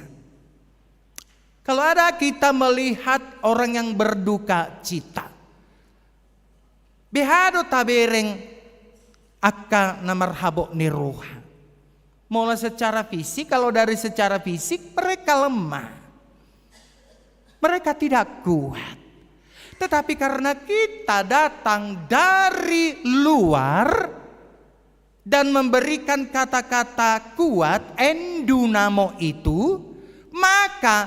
Kalau ada kita melihat orang yang berduka cita, behado tabereng akka namarhabok ni roha. Mula secara fisik, kalau dari secara fisik mereka lemah. Mereka tidak kuat. Tetapi karena kita datang dari luar dan memberikan kata-kata kuat, endunamo itu, maka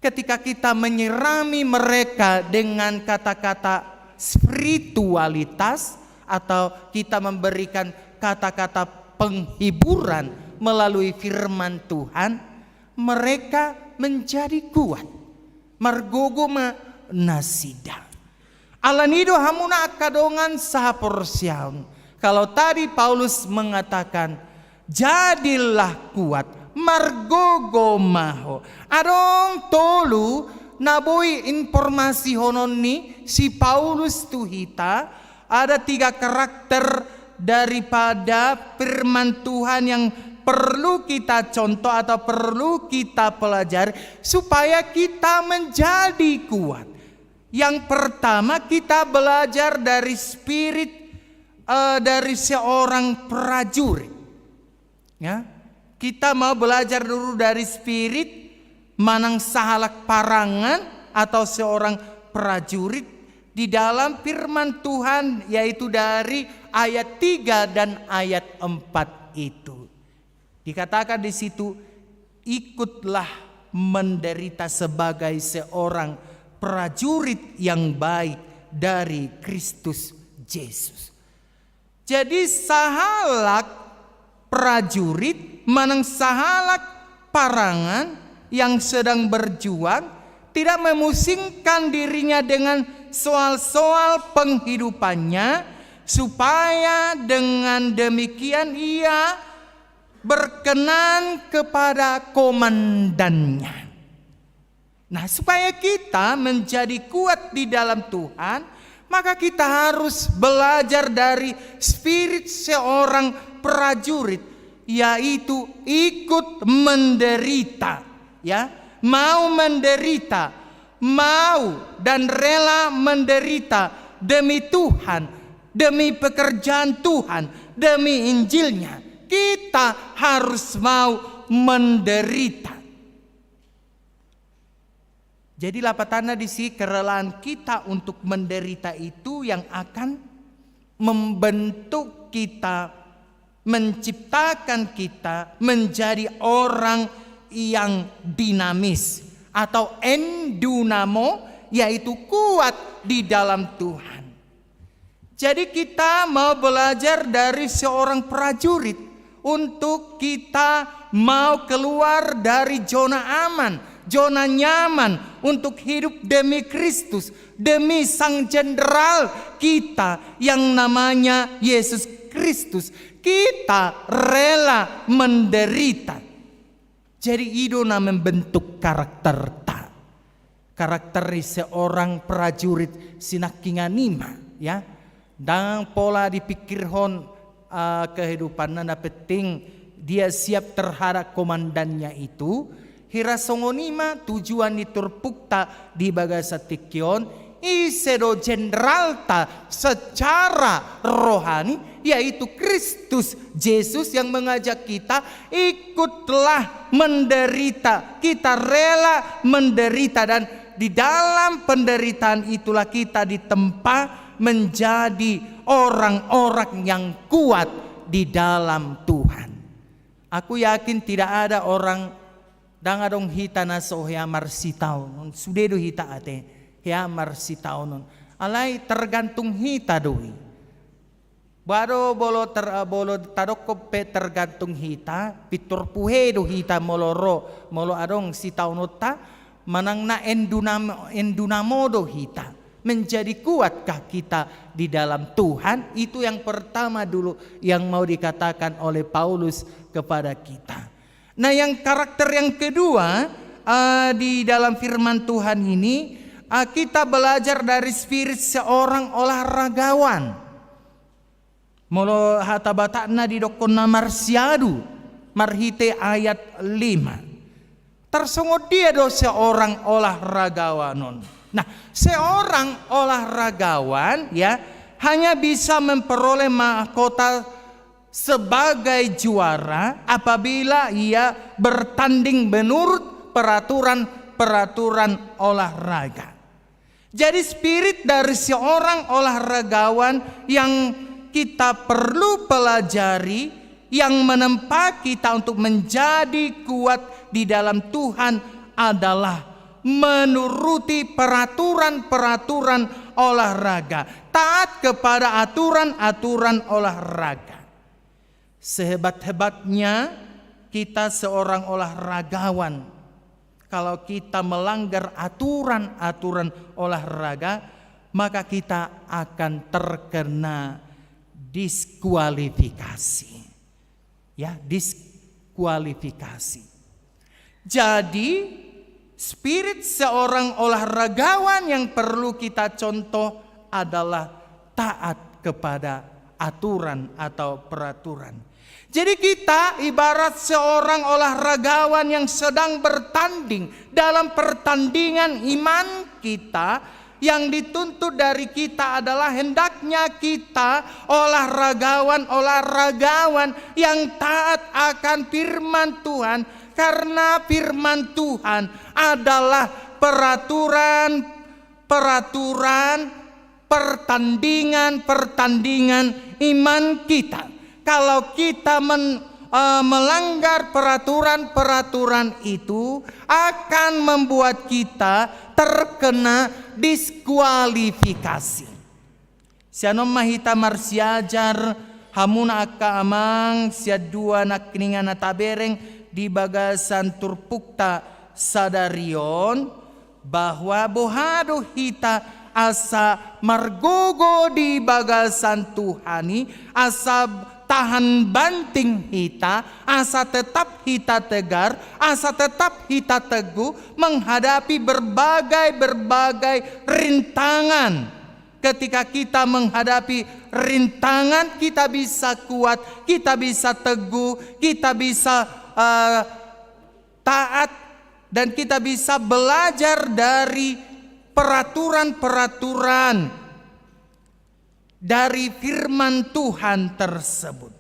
ketika kita menyirami mereka dengan kata-kata spiritualitas atau kita memberikan kata-kata penghiburan melalui firman Tuhan, mereka menjadi kuat. Margogoma nasida. Alanido hamuna akadongan sahaporsiaun. Kalau tadi Paulus mengatakan jadilah kuat, margogo maho. Adong tolu naboi informasi honon ni si Paulus tuhita ada 3 karakter daripada firman Tuhan yang perlu kita contoh atau perlu kita pelajari supaya kita menjadi kuat. Yang pertama kita belajar dari spirit dari seorang prajurit. Ya, kita mau belajar dulu dari spirit manang sahalak parangan atau seorang prajurit di dalam firman Tuhan, yaitu dari ayat 3 dan ayat 4 itu. Dikatakan di situ, ikutlah menderita sebagai seorang prajurit yang baik dari Kristus Yesus. Jadi sahalak prajurit manang sahalak parangan yang sedang berjuang tidak memusingkan dirinya dengan soal-soal penghidupannya, supaya dengan demikian ia berkenan kepada komandannya. Nah, supaya kita menjadi kuat di dalam Tuhan, maka kita harus belajar dari spirit seorang prajurit, yaitu ikut menderita, ya, mau menderita, mau dan rela menderita demi Tuhan, demi pekerjaan Tuhan, demi Injilnya. Kita harus mau menderita. Jadi lapatana di sini kerelaan kita untuk menderita itu yang akan membentuk kita, menciptakan kita menjadi orang yang dinamis atau endunamo, yaitu kuat di dalam Tuhan. Jadi kita mau belajar dari seorang prajurit untuk kita mau keluar dari zona aman, zona nyaman untuk hidup demi Kristus, demi Sang Jenderal kita yang namanya Yesus Kristus. Kita rela menderita. Jadi idona membentuk karakter ta. Karakter seorang prajurit sinakinganima, ya. Dan pola dipikirhon kehidupan nana penting dia siap terhadap komandannya itu. Hira songonima tujuan diturpukta di bagasa tikion isedo jenderal ta secara rohani, yaitu Kristus Yesus yang mengajak kita ikutlah menderita. Kita rela menderita, dan di dalam penderitaan itulah kita ditempa menjadi orang-orang yang kuat di dalam Tuhan. Aku yakin tidak ada orang dangadong hita na so hea marsitaw nun sudedo hita ate hea marsitaw nun alay tergantung hita doi baro bolo tadokop pe tergantung hita pitur puhedo hita moloro molo adong sitaw nota manang na endunamo do hita. Menjadi kuatkah kita di dalam Tuhan? Itu yang pertama dulu yang mau dikatakan oleh Paulus kepada kita. Nah, yang karakter yang kedua di dalam firman Tuhan ini kita belajar dari spirit seorang olahragawan. Molo hatabatakna di dokona marsiadu marhite ayat 5. Tersungguh dia do seorang olahragawanon. Nah, seorang olahragawan ya hanya bisa memperoleh mahkota sebagai juara apabila ia bertanding menurut peraturan olahraga. Jadi spirit dari seorang olahragawan yang kita perlu pelajari, yang menempa kita untuk menjadi kuat di dalam Tuhan adalah menuruti peraturan-peraturan olahraga, taat kepada aturan-aturan olahraga. Sehebat-hebatnya kita seorang olahragawan, kalau kita melanggar aturan-aturan olahraga, maka kita akan terkena diskualifikasi. Ya, diskualifikasi. diskualifikasi. Jadi spirit seorang olahragawan yang perlu kita contoh adalah taat kepada aturan atau peraturan. Jadi kita ibarat seorang olahragawan yang sedang bertanding dalam pertandingan iman kita. Yang dituntut dari kita adalah hendaknya kita olahragawan yang taat akan firman Tuhan. Karena firman Tuhan adalah pertandingan iman kita. Kalau kita melanggar peraturan itu akan membuat kita terkena diskualifikasi. Sianom mahita marsiajar hamuna akka amang siadua nakningan natabereng di bagasan turpukta sadarion bahwa bohado hita asa margogo di bagasan Tuhani asa tahan banting hita, asa tetap hita tegar, asa tetap hita teguh menghadapi berbagai rintangan. Ketika kita menghadapi rintangan, kita bisa kuat, kita bisa teguh, kita bisa taat, dan kita bisa belajar dari peraturan-peraturan dari firman Tuhan tersebut.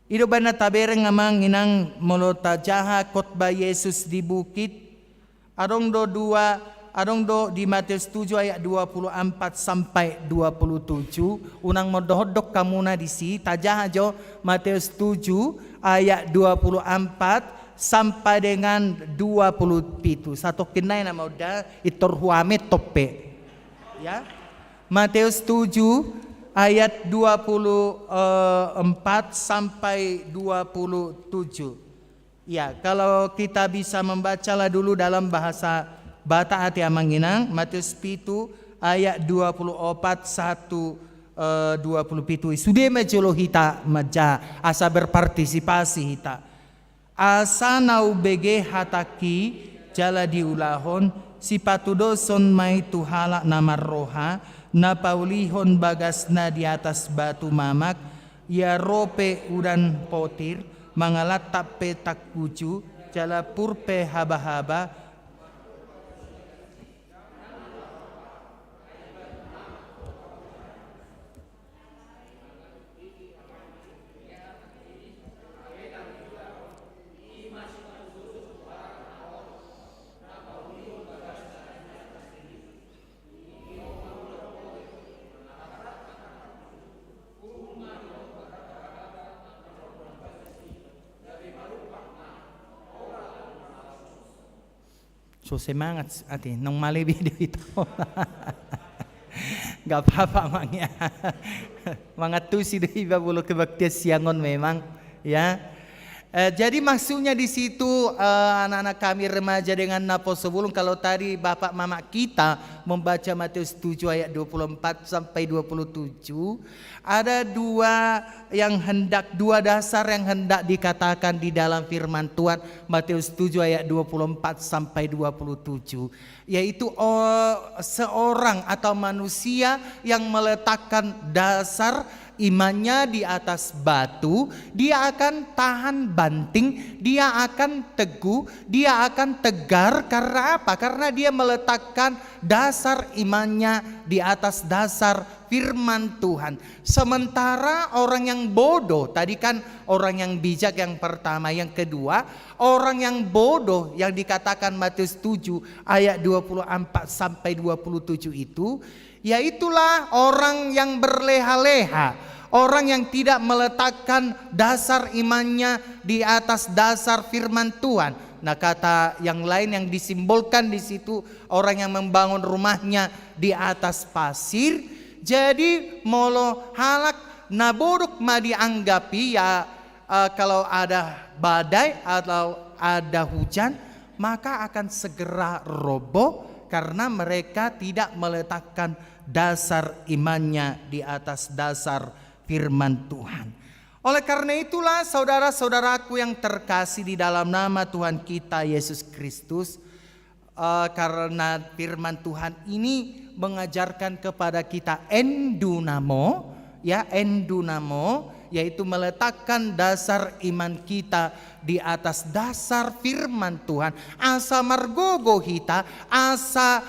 Ido bana tabereng ngamang inang molota jaha khotbah Yesus di bukit. Adong do di Matius 7 ayat 24 sampai 27. Unang modohodok kamuna di si tajaha jo Matius 7 ayat 24 sampai dengan 27. Satu kinay na mauda itor huame tope. Ya. Matius 7 ayat 24 sampai 27. Ya, kalau kita bisa membacalah dulu dalam bahasa Bata Ati Amanginang, Matius 7 ayat 24 27. Sudah majolo hita maja asa berpartisipasi hita. Asa nau bege hataki jala diulahon si patudoson mai tuhala namar roha na paulihon bagas na di atas batu mamak ya rope udan potir mangalatap petak kucu jala purpe haba-haba so semangat ati nang mali video itu. Gak apa-apa mangnya. Mga tusi deh iba bulu kebaktian siangon memang ya. Jadi maksudnya di situ anak-anak kami remaja dengan napo sebelum kalau tadi bapak mama kita membaca Matius 7 ayat 24 sampai 27 ada dua dasar yang hendak dikatakan di dalam firman Tuhan Matius 7 ayat 24 sampai 27 yaitu seorang atau manusia yang meletakkan dasar imannya di atas batu, dia akan tahan banting, dia akan teguh, dia akan tegar. Karena apa? Karena dia meletakkan dasar imannya di atas dasar firman Tuhan. Sementara orang yang bodoh, tadi kan orang yang bijak yang pertama, yang kedua orang yang bodoh yang dikatakan Matius 7 ayat 24 sampai 27 itu, yaitulah orang yang berleha-leha. Orang yang tidak meletakkan dasar imannya di atas dasar firman Tuhan. Nah, kata yang lain yang disimbolkan di situ orang yang membangun rumahnya di atas pasir. Jadi molo halak nabodok ma dianggapi ya kalau ada badai atau ada hujan maka akan segera roboh karena mereka tidak meletakkan dasar imannya di atas dasar firman Tuhan. Oleh karena itulah saudara-saudaraku yang terkasih di dalam nama Tuhan kita Yesus Kristus, karena firman Tuhan ini mengajarkan kepada kita endunamo, ya, endunamo, yaitu meletakkan dasar iman kita di atas dasar firman Tuhan. Asa margogo hita, asa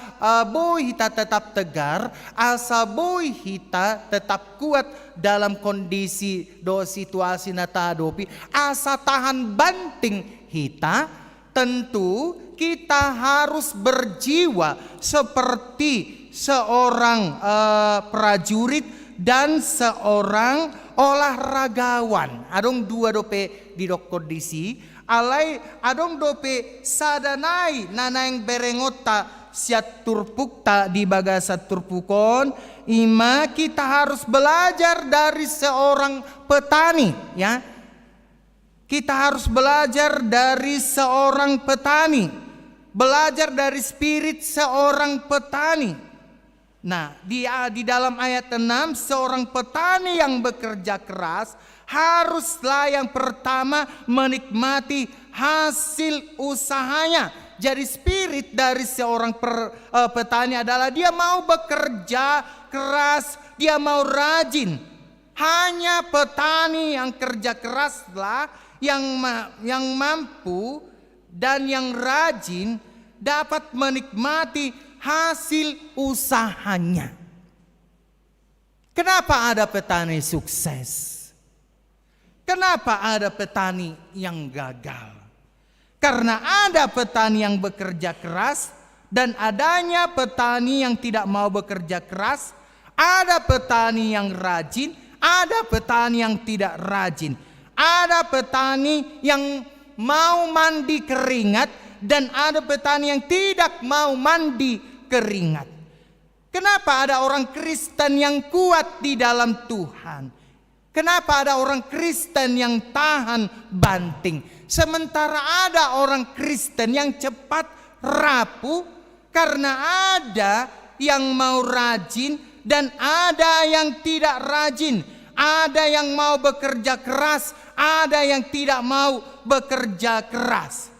boy hita tetap tegar, asa boy hita tetap kuat dalam kondisi do situasi nata adopi, asa tahan banting hita. Tentu kita harus berjiwa seperti seorang prajurit dan seorang olahragawan. Adong dua dope di dok kondisi alai adong dope sadanai nanaeng berengota siat turpukta di bagasat turpukon. Ima kita harus belajar dari seorang petani, ya. Kita harus belajar dari seorang petani, belajar dari spirit seorang petani. Nah, di dalam ayat 6, seorang petani yang bekerja keras haruslah yang pertama menikmati hasil usahanya. Jadi spirit dari seorang petani adalah dia mau bekerja keras, dia mau rajin. Hanya petani yang kerja keraslah yang mampu dan yang rajin dapat menikmati hasil usahanya. Kenapa ada petani sukses? Kenapa ada petani yang gagal? Karena ada petani yang bekerja keras dan adanya petani yang tidak mau bekerja keras. Ada petani yang rajin, ada petani yang tidak rajin. Ada petani yang mau mandi keringat dan ada petani yang tidak mau mandi keringat. Kenapa ada orang Kristen yang kuat di dalam Tuhan? Kenapa ada orang Kristen yang tahan banting? Sementara ada orang Kristen yang cepat rapuh, karena ada yang mau rajin dan ada yang tidak rajin. Ada yang mau bekerja keras, ada yang tidak mau bekerja keras.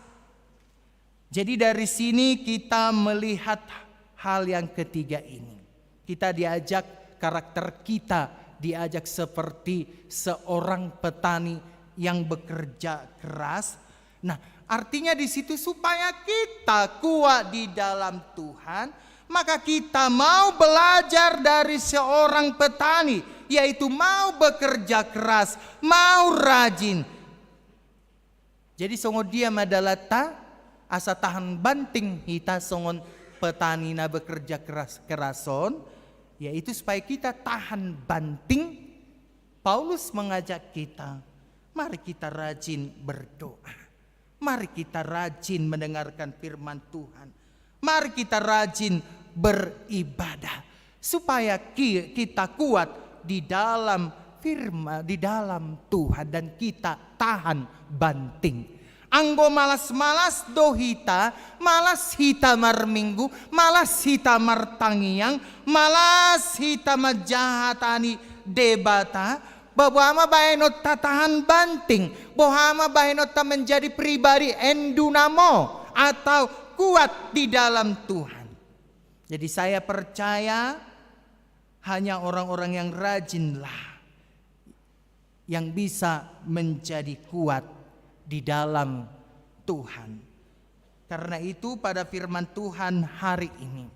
Jadi dari sini kita melihat hal yang ketiga ini. Kita diajak, karakter kita diajak seperti seorang petani yang bekerja keras. Nah, artinya di situ supaya kita kuat di dalam Tuhan, maka kita mau belajar dari seorang petani, yaitu mau bekerja keras, mau rajin. Jadi songo dia madalata asa tahan banting hita songon petani na bekerja kerason, yaitu supaya kita tahan banting. Paulus mengajak kita, mari kita rajin berdoa. Mari kita rajin mendengarkan firman Tuhan. Mari kita rajin beribadah supaya kita kuat di dalam firman, di dalam Tuhan, dan kita tahan banting. Anggo malas-malas dohita, malas hita marminggu, malas hita martangiang, malas hita majahatani debata, bahwa bahenot tatahan banting, bahwa bahenot menjadi pribadi endunamo atau kuat di dalam Tuhan. Jadi saya percaya hanya orang-orang yang rajinlah yang bisa menjadi kuat di dalam Tuhan. Karena itu pada firman Tuhan hari ini,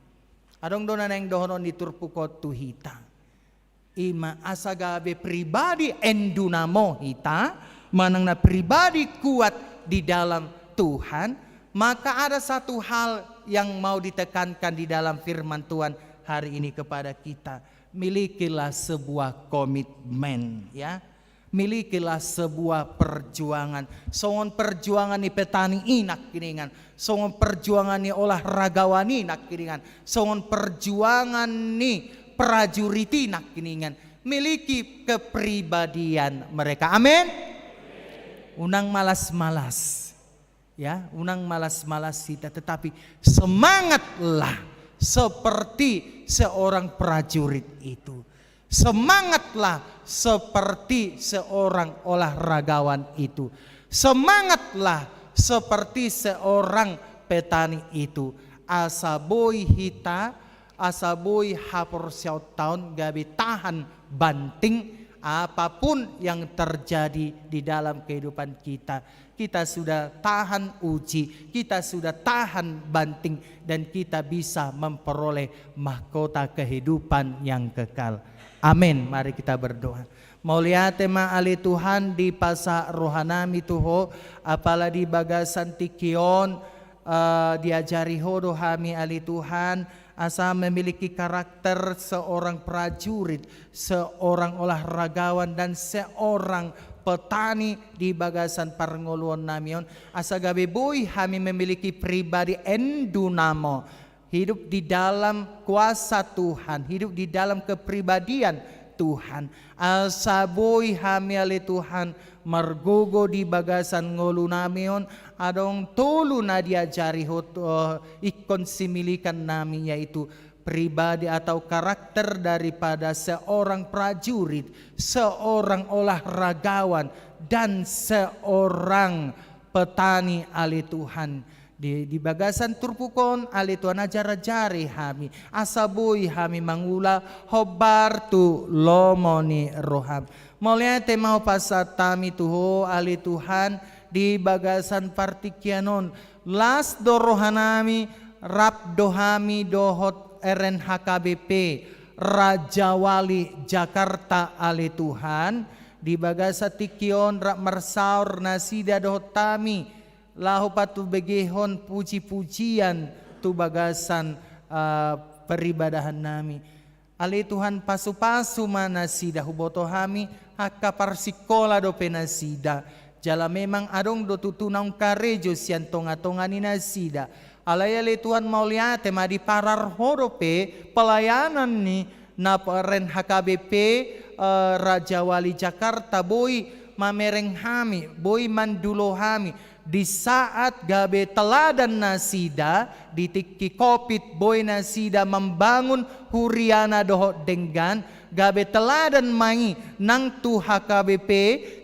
adong dona neng dohonon di turpuko tuhita, ima asagabe pribadi endunamo hita, manang na pribadi kuat di dalam Tuhan. Maka ada satu hal yang mau ditekankan di dalam firman Tuhan hari ini kepada kita. Milikilah sebuah komitmen, ya. Milikilah sebuah perjuangan. Songon perjuangan ni petani inak kiningan. Songon perjuangan ni olahragawan inak kiningan. Songon perjuangan ni prajurit inak kiningan. Miliki kepribadian mereka. Amin. Unang malas-malas, ya, unang malas-malas kita, tetapi semangatlah seperti seorang prajurit itu. Semangatlah seperti seorang olahragawan itu. Semangatlah seperti seorang petani itu. Asaboi hita, asaboi hapor siau tahun gabi tahan banting apapun yang terjadi di dalam kehidupan kita. Kita sudah tahan uji, kita sudah tahan banting, dan kita bisa memperoleh mahkota kehidupan yang kekal. Amin. Mari kita berdoa. Maulia tema ali Tuhan di pasa rohanami tuho, apala di bagasan tikion, diajari hodo hami ali Tuhan, asa memiliki karakter seorang prajurit, seorang olahragawan, dan seorang petani di bagasan parngoluan namion. Asa gabe boy kami memiliki pribadi endunamo, hidup di dalam kuasa Tuhan, hidup di dalam kepribadian Tuhan. Asa boy kami ale Tuhan margogo di bagasan ngolu namion, adong tolu na diajari ikon similikan nami, yaitu pribadi atau karakter daripada seorang prajurit, seorang olahragawan, dan seorang petani ali Tuhan. Di bagasan turpukon ali Tuhan ajar-ajari kami, asabui kami mangula hobar tu lomoni roham. Mulia temau pasatami tuho ali Tuhan di bagasan partikianon las dorohanami rap dohami dohot RNHKBP Raja Wali Jakarta ali Tuhan di bagasa tikion rak mersaur nasida dohotami lahu patu begehon puji-pujian tu bagasan peribadahan nami ali Tuhan pasu-pasu mana sida huboto hami haka parsikola do penasida jala memang adong do tutunang karejo sian tonga-tongani nasida. Alayali Tuhan maulia tema di parar horope pelayanan ni na peren HKBP Raja Wali Jakarta boy mamereng hami, boy mandulo hami di saat gabe teladan nasida di tiki kopit boy nasida membangun huriana doho denggan gabe teladan mai nang tu HKBP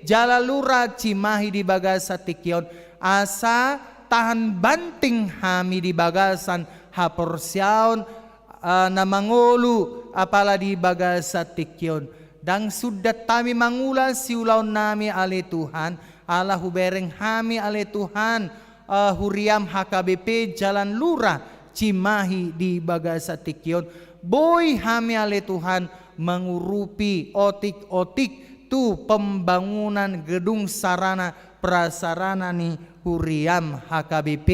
Jalalura Cimahi di bagasa tikion asa tahan banting kami di bagasan haporsiaon na mangulu apala di bagasa tikyon dang sudah kami mangula siulaw nami ali Tuhan ala hubereng kami ali Tuhan huriam HKBP Jalan Lura Cimahi di bagasa tikyon boy kami ali Tuhan mengurupi otik-otik tu pembangunan gedung sarana prasarana ni huriam HKBP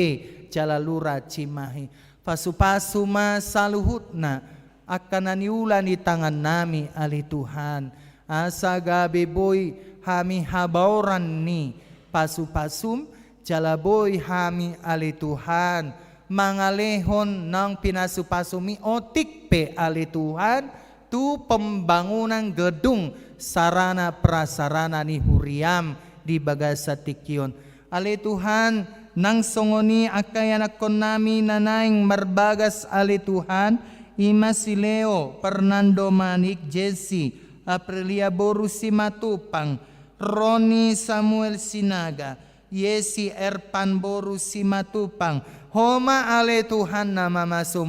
Jalalura Cimahi. Pasu-pasu masaluhutna akan naniulan di tangan nami ali Tuhan. Asa gabe boy kami habauran ni pasu-pasum jalaboy kami ali Tuhan. Mangalehon nang pinasupasumi otik pe ali Tuhan tu pembangunan gedung sarana prasarana ni huriam di bagasa tikion. Ali Tuhan nang songoni akayan akon nami nanaing marbagas ali Tuhan ima si Leo Fernando Manik Jesse Aprilia Borusi Matupang Roni Samuel Sinaga Yesi Erpan Borusi Matupang homa ali Tuhan nama masu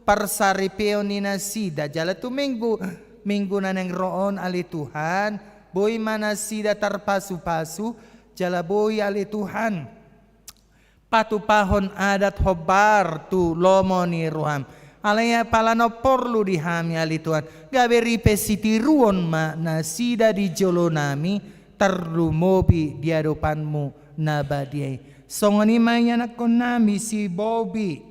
parsaripeo ni nasida jala tu minggu naneng roon ali Tuhan boy manasida tarpasu-pasu jalaboy ali Tuhan patupahon adat hobar tu lomo ni ruham alaya palano porlu di hami ali Tuhan gabe ripe sitiruon ma nasida di jolo nami terlumobi di hadapanmu nabadiai songoni mayan akon nami si Bobby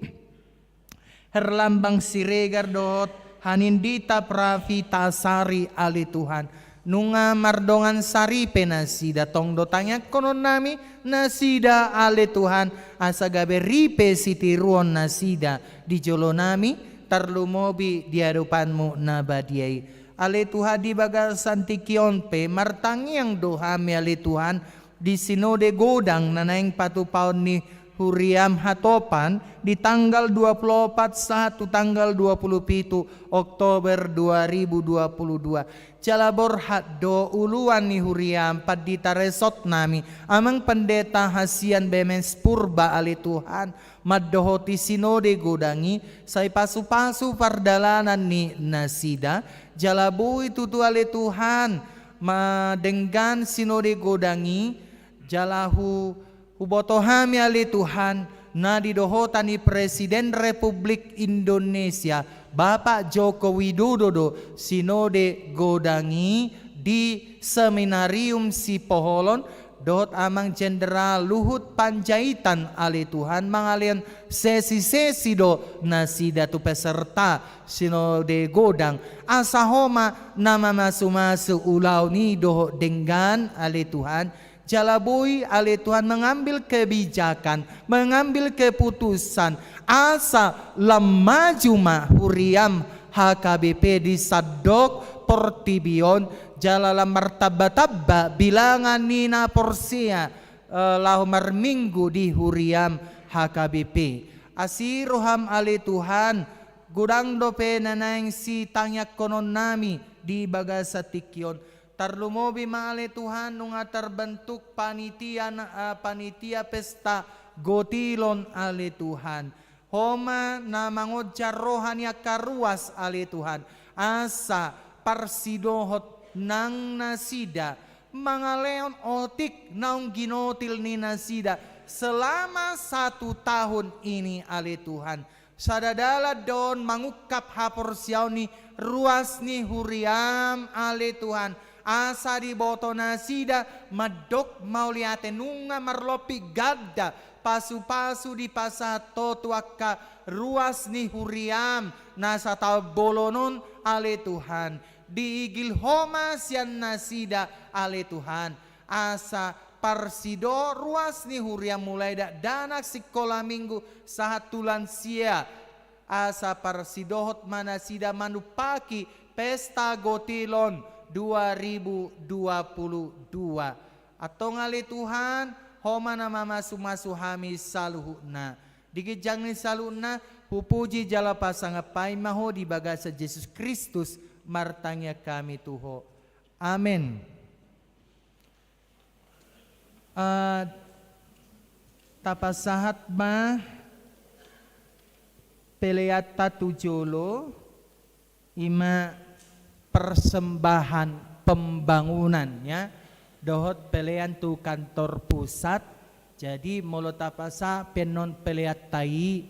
Herlambang Siregar dot Hanindita Pravita Sari ali Tuhan nunga mardongan saripe nasida tong dotanya konon nami nasida ale Tuhan asa gabe ripe sitiruon nasida di jolo nami tarlumobi di hadapanmu nabadiai ale Tuhan di bagasan tikion pe martangiang dohami ale Tuhan di sinode godang nanaing patupaon ni huriam hatopan di tanggal 24 satu tanggal 27 Oktober 2022. Jalabor do uluan ni huriam padita resot nami amang pendeta hasian bemens purba ali Tuhan maddohoti sinode godangi say pasu-pasu pardalanan ni nasida jalabu itu tu ali Tuhan madenggan sinode godangi jalahu ubotohami ali Tuhan na didohotani Presiden Republik Indonesia Bapak Joko Widodo sinode godangi di Seminarium Sipoholon dohot amang Jenderal Luhut Panjaitan ali Tuhan mangalian sesi-sesi do nasida tu peserta sinode godang asahoma nama masu-masu ulau ni dohot denggan ali Tuhan jalabui ali Tuhan mengambil kebijakan, mengambil keputusan asa lemajuma huriam HKBP di Sadok Portibion jalalam martabatabba bilangan nina porsia lahumar minggu di huriam HKBP asiroham ali Tuhan gudang dope nanang si tangyak konon nami di Bagasatikyon tarlumobi maale Tuhan nunga terbentuk panitia pesta gotilon ale Tuhan homa na mangojar rohani karuas ale Tuhan asa parsidohot nang nasida mangaleon otik naung ginotil ni nasida selama 1 tahun ini ale Tuhan sadadala don mangukap hapor siauni ruas ni huriam ale Tuhan asa di boto nasida madok mauliate nunga marlopi gadda pasu-pasu di pasato tuaka ruas ni huriam nasa bolonon ale Tuhan diigil homa sian nasida ale Tuhan asa parsido ruas ni huriam mulai danak sikola minggu sahatulan sia asa parsidohot manasida manupaki pesta gotilon 2022 atau ngali Tuhan homa nama masu-masu hami saluhuna digijang ni saluna hupuji jala pasangapai maho di bagasa Yesus Kristus martanya kami tuho amin. Tapasahat ma peleata tujolo ima persembahan pembangunannya dohot pelean tu kantor pusat jadi molo tapasa penon peleat tai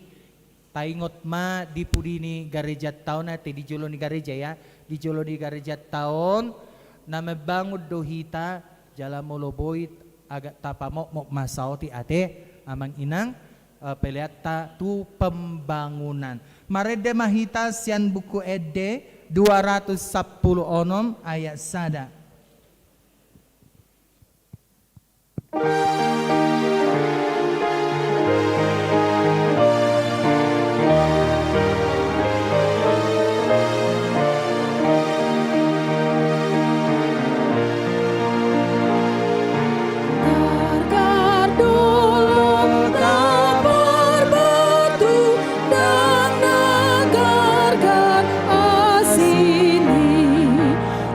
ngot ma di pudini gareja tahun ate di jolo ni gareja ya di jolo di gareja tahun nama bangun dohita jala molo boit agak tapamok mok masao ti ate amang inang peleata tu pembangunan marede mahita sian buku ede 210 onom ayat sada.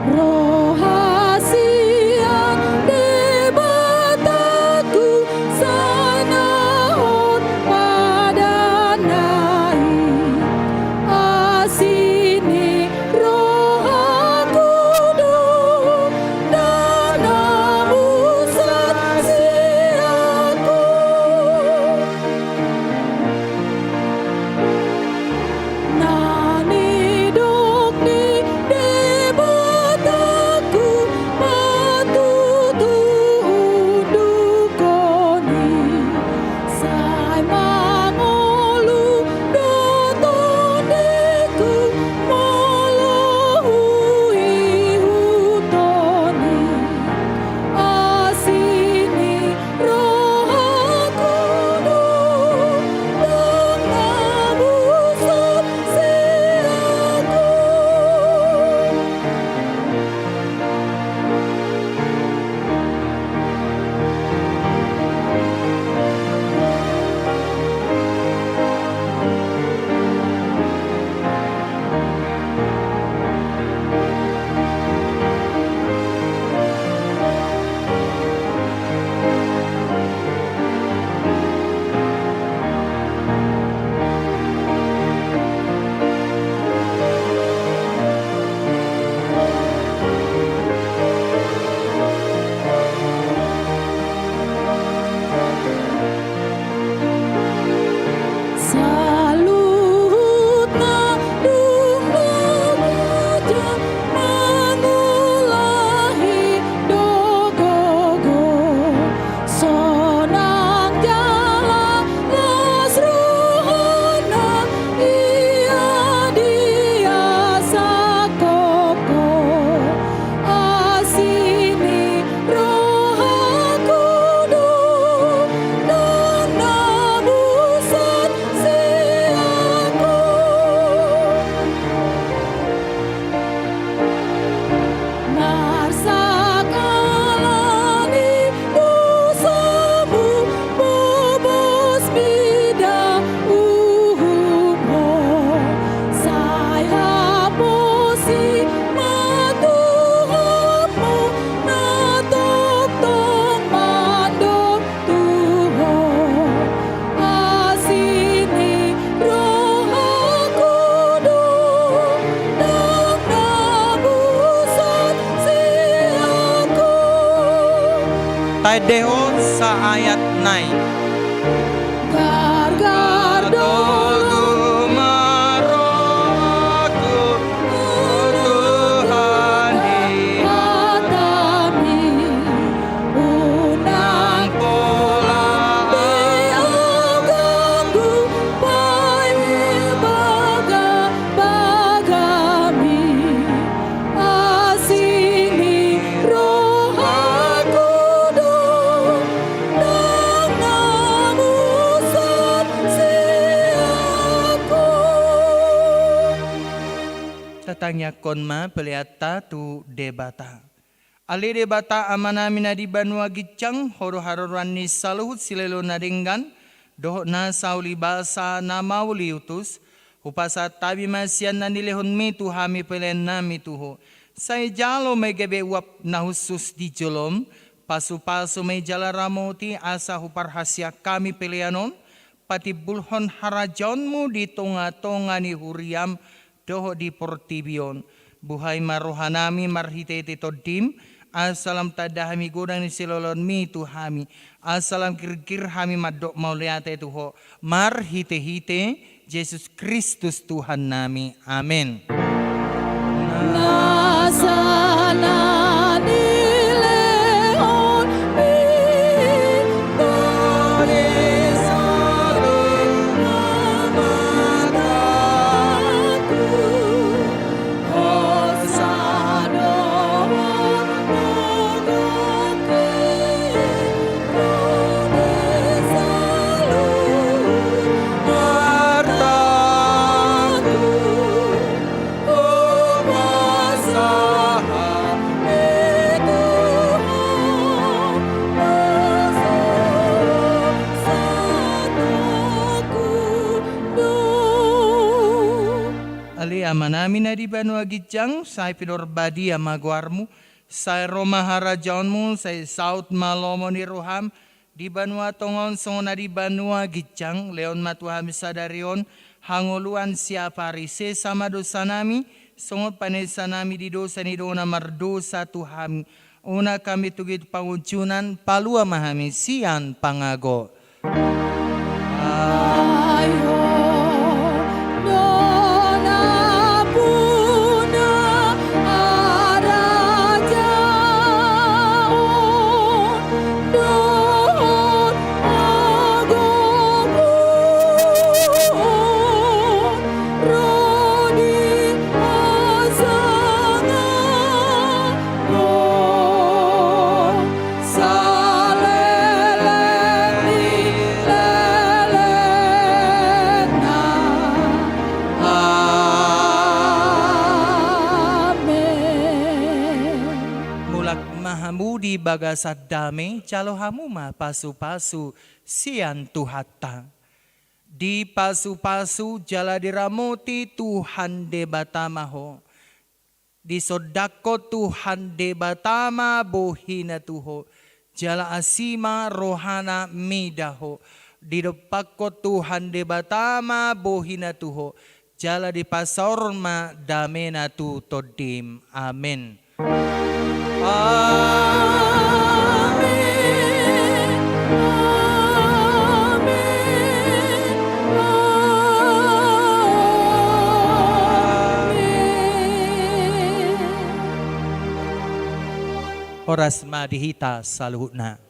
Roha Tadeho sa ayat nai. Gargar dulu Maroku Tuhan di hatami unang pola ganggu pai bagami asini roh kudus dan namusat siaku. Tatanya konma peliata tu debata. Ali debata amana mina di banua gicang horo haroran ni saluhut silelo naringgan doh na sauli basa na mauli utus upasa tabi masian na nilehon mitu hami pelen na mituho. Say jalo may gabe wap na husus di jolom pasu-pasu may jala ramoti asa huparhasya kami peleanon pati bulhon harajonmu di tonga-tonga ni huriam doho di portibion buhay marohanami marhitete todim asalam tadahami godang ni silolon mi tuhami asalam kirkir hami madok mauliate tuho marhite-hite Yesus Kristus Tuhan nami amin. Nasana nileon Ali amanami na di banua gijang say pidorbadi amaguarmu say Roma harajaonmu say saut malomo ni roham di banua tongon songon na di banua gijang leon matuhami sadarion hangoluan siapa rise sama dosa nami songon panesa nami di dosa ni dona mardosa tuhami una kami tugit pangujunan palua mahami sian pangago. ayo nona puna arajaon dohon agomu rodi asanga saleleni lelena amen. Mulak mahamudi bagasat dame calo hamuma pasu-pasu sian tuhata. Di pasu-pasu jala diramoti Tuhan debatamaho. Di sodako Tuhan debatama bohina tuho. Jala asima rohana midaho. Di depako Tuhan debatama bohina tuho. Jala di pasorma damena tu todim. Amin. Oras madihita saluhutna.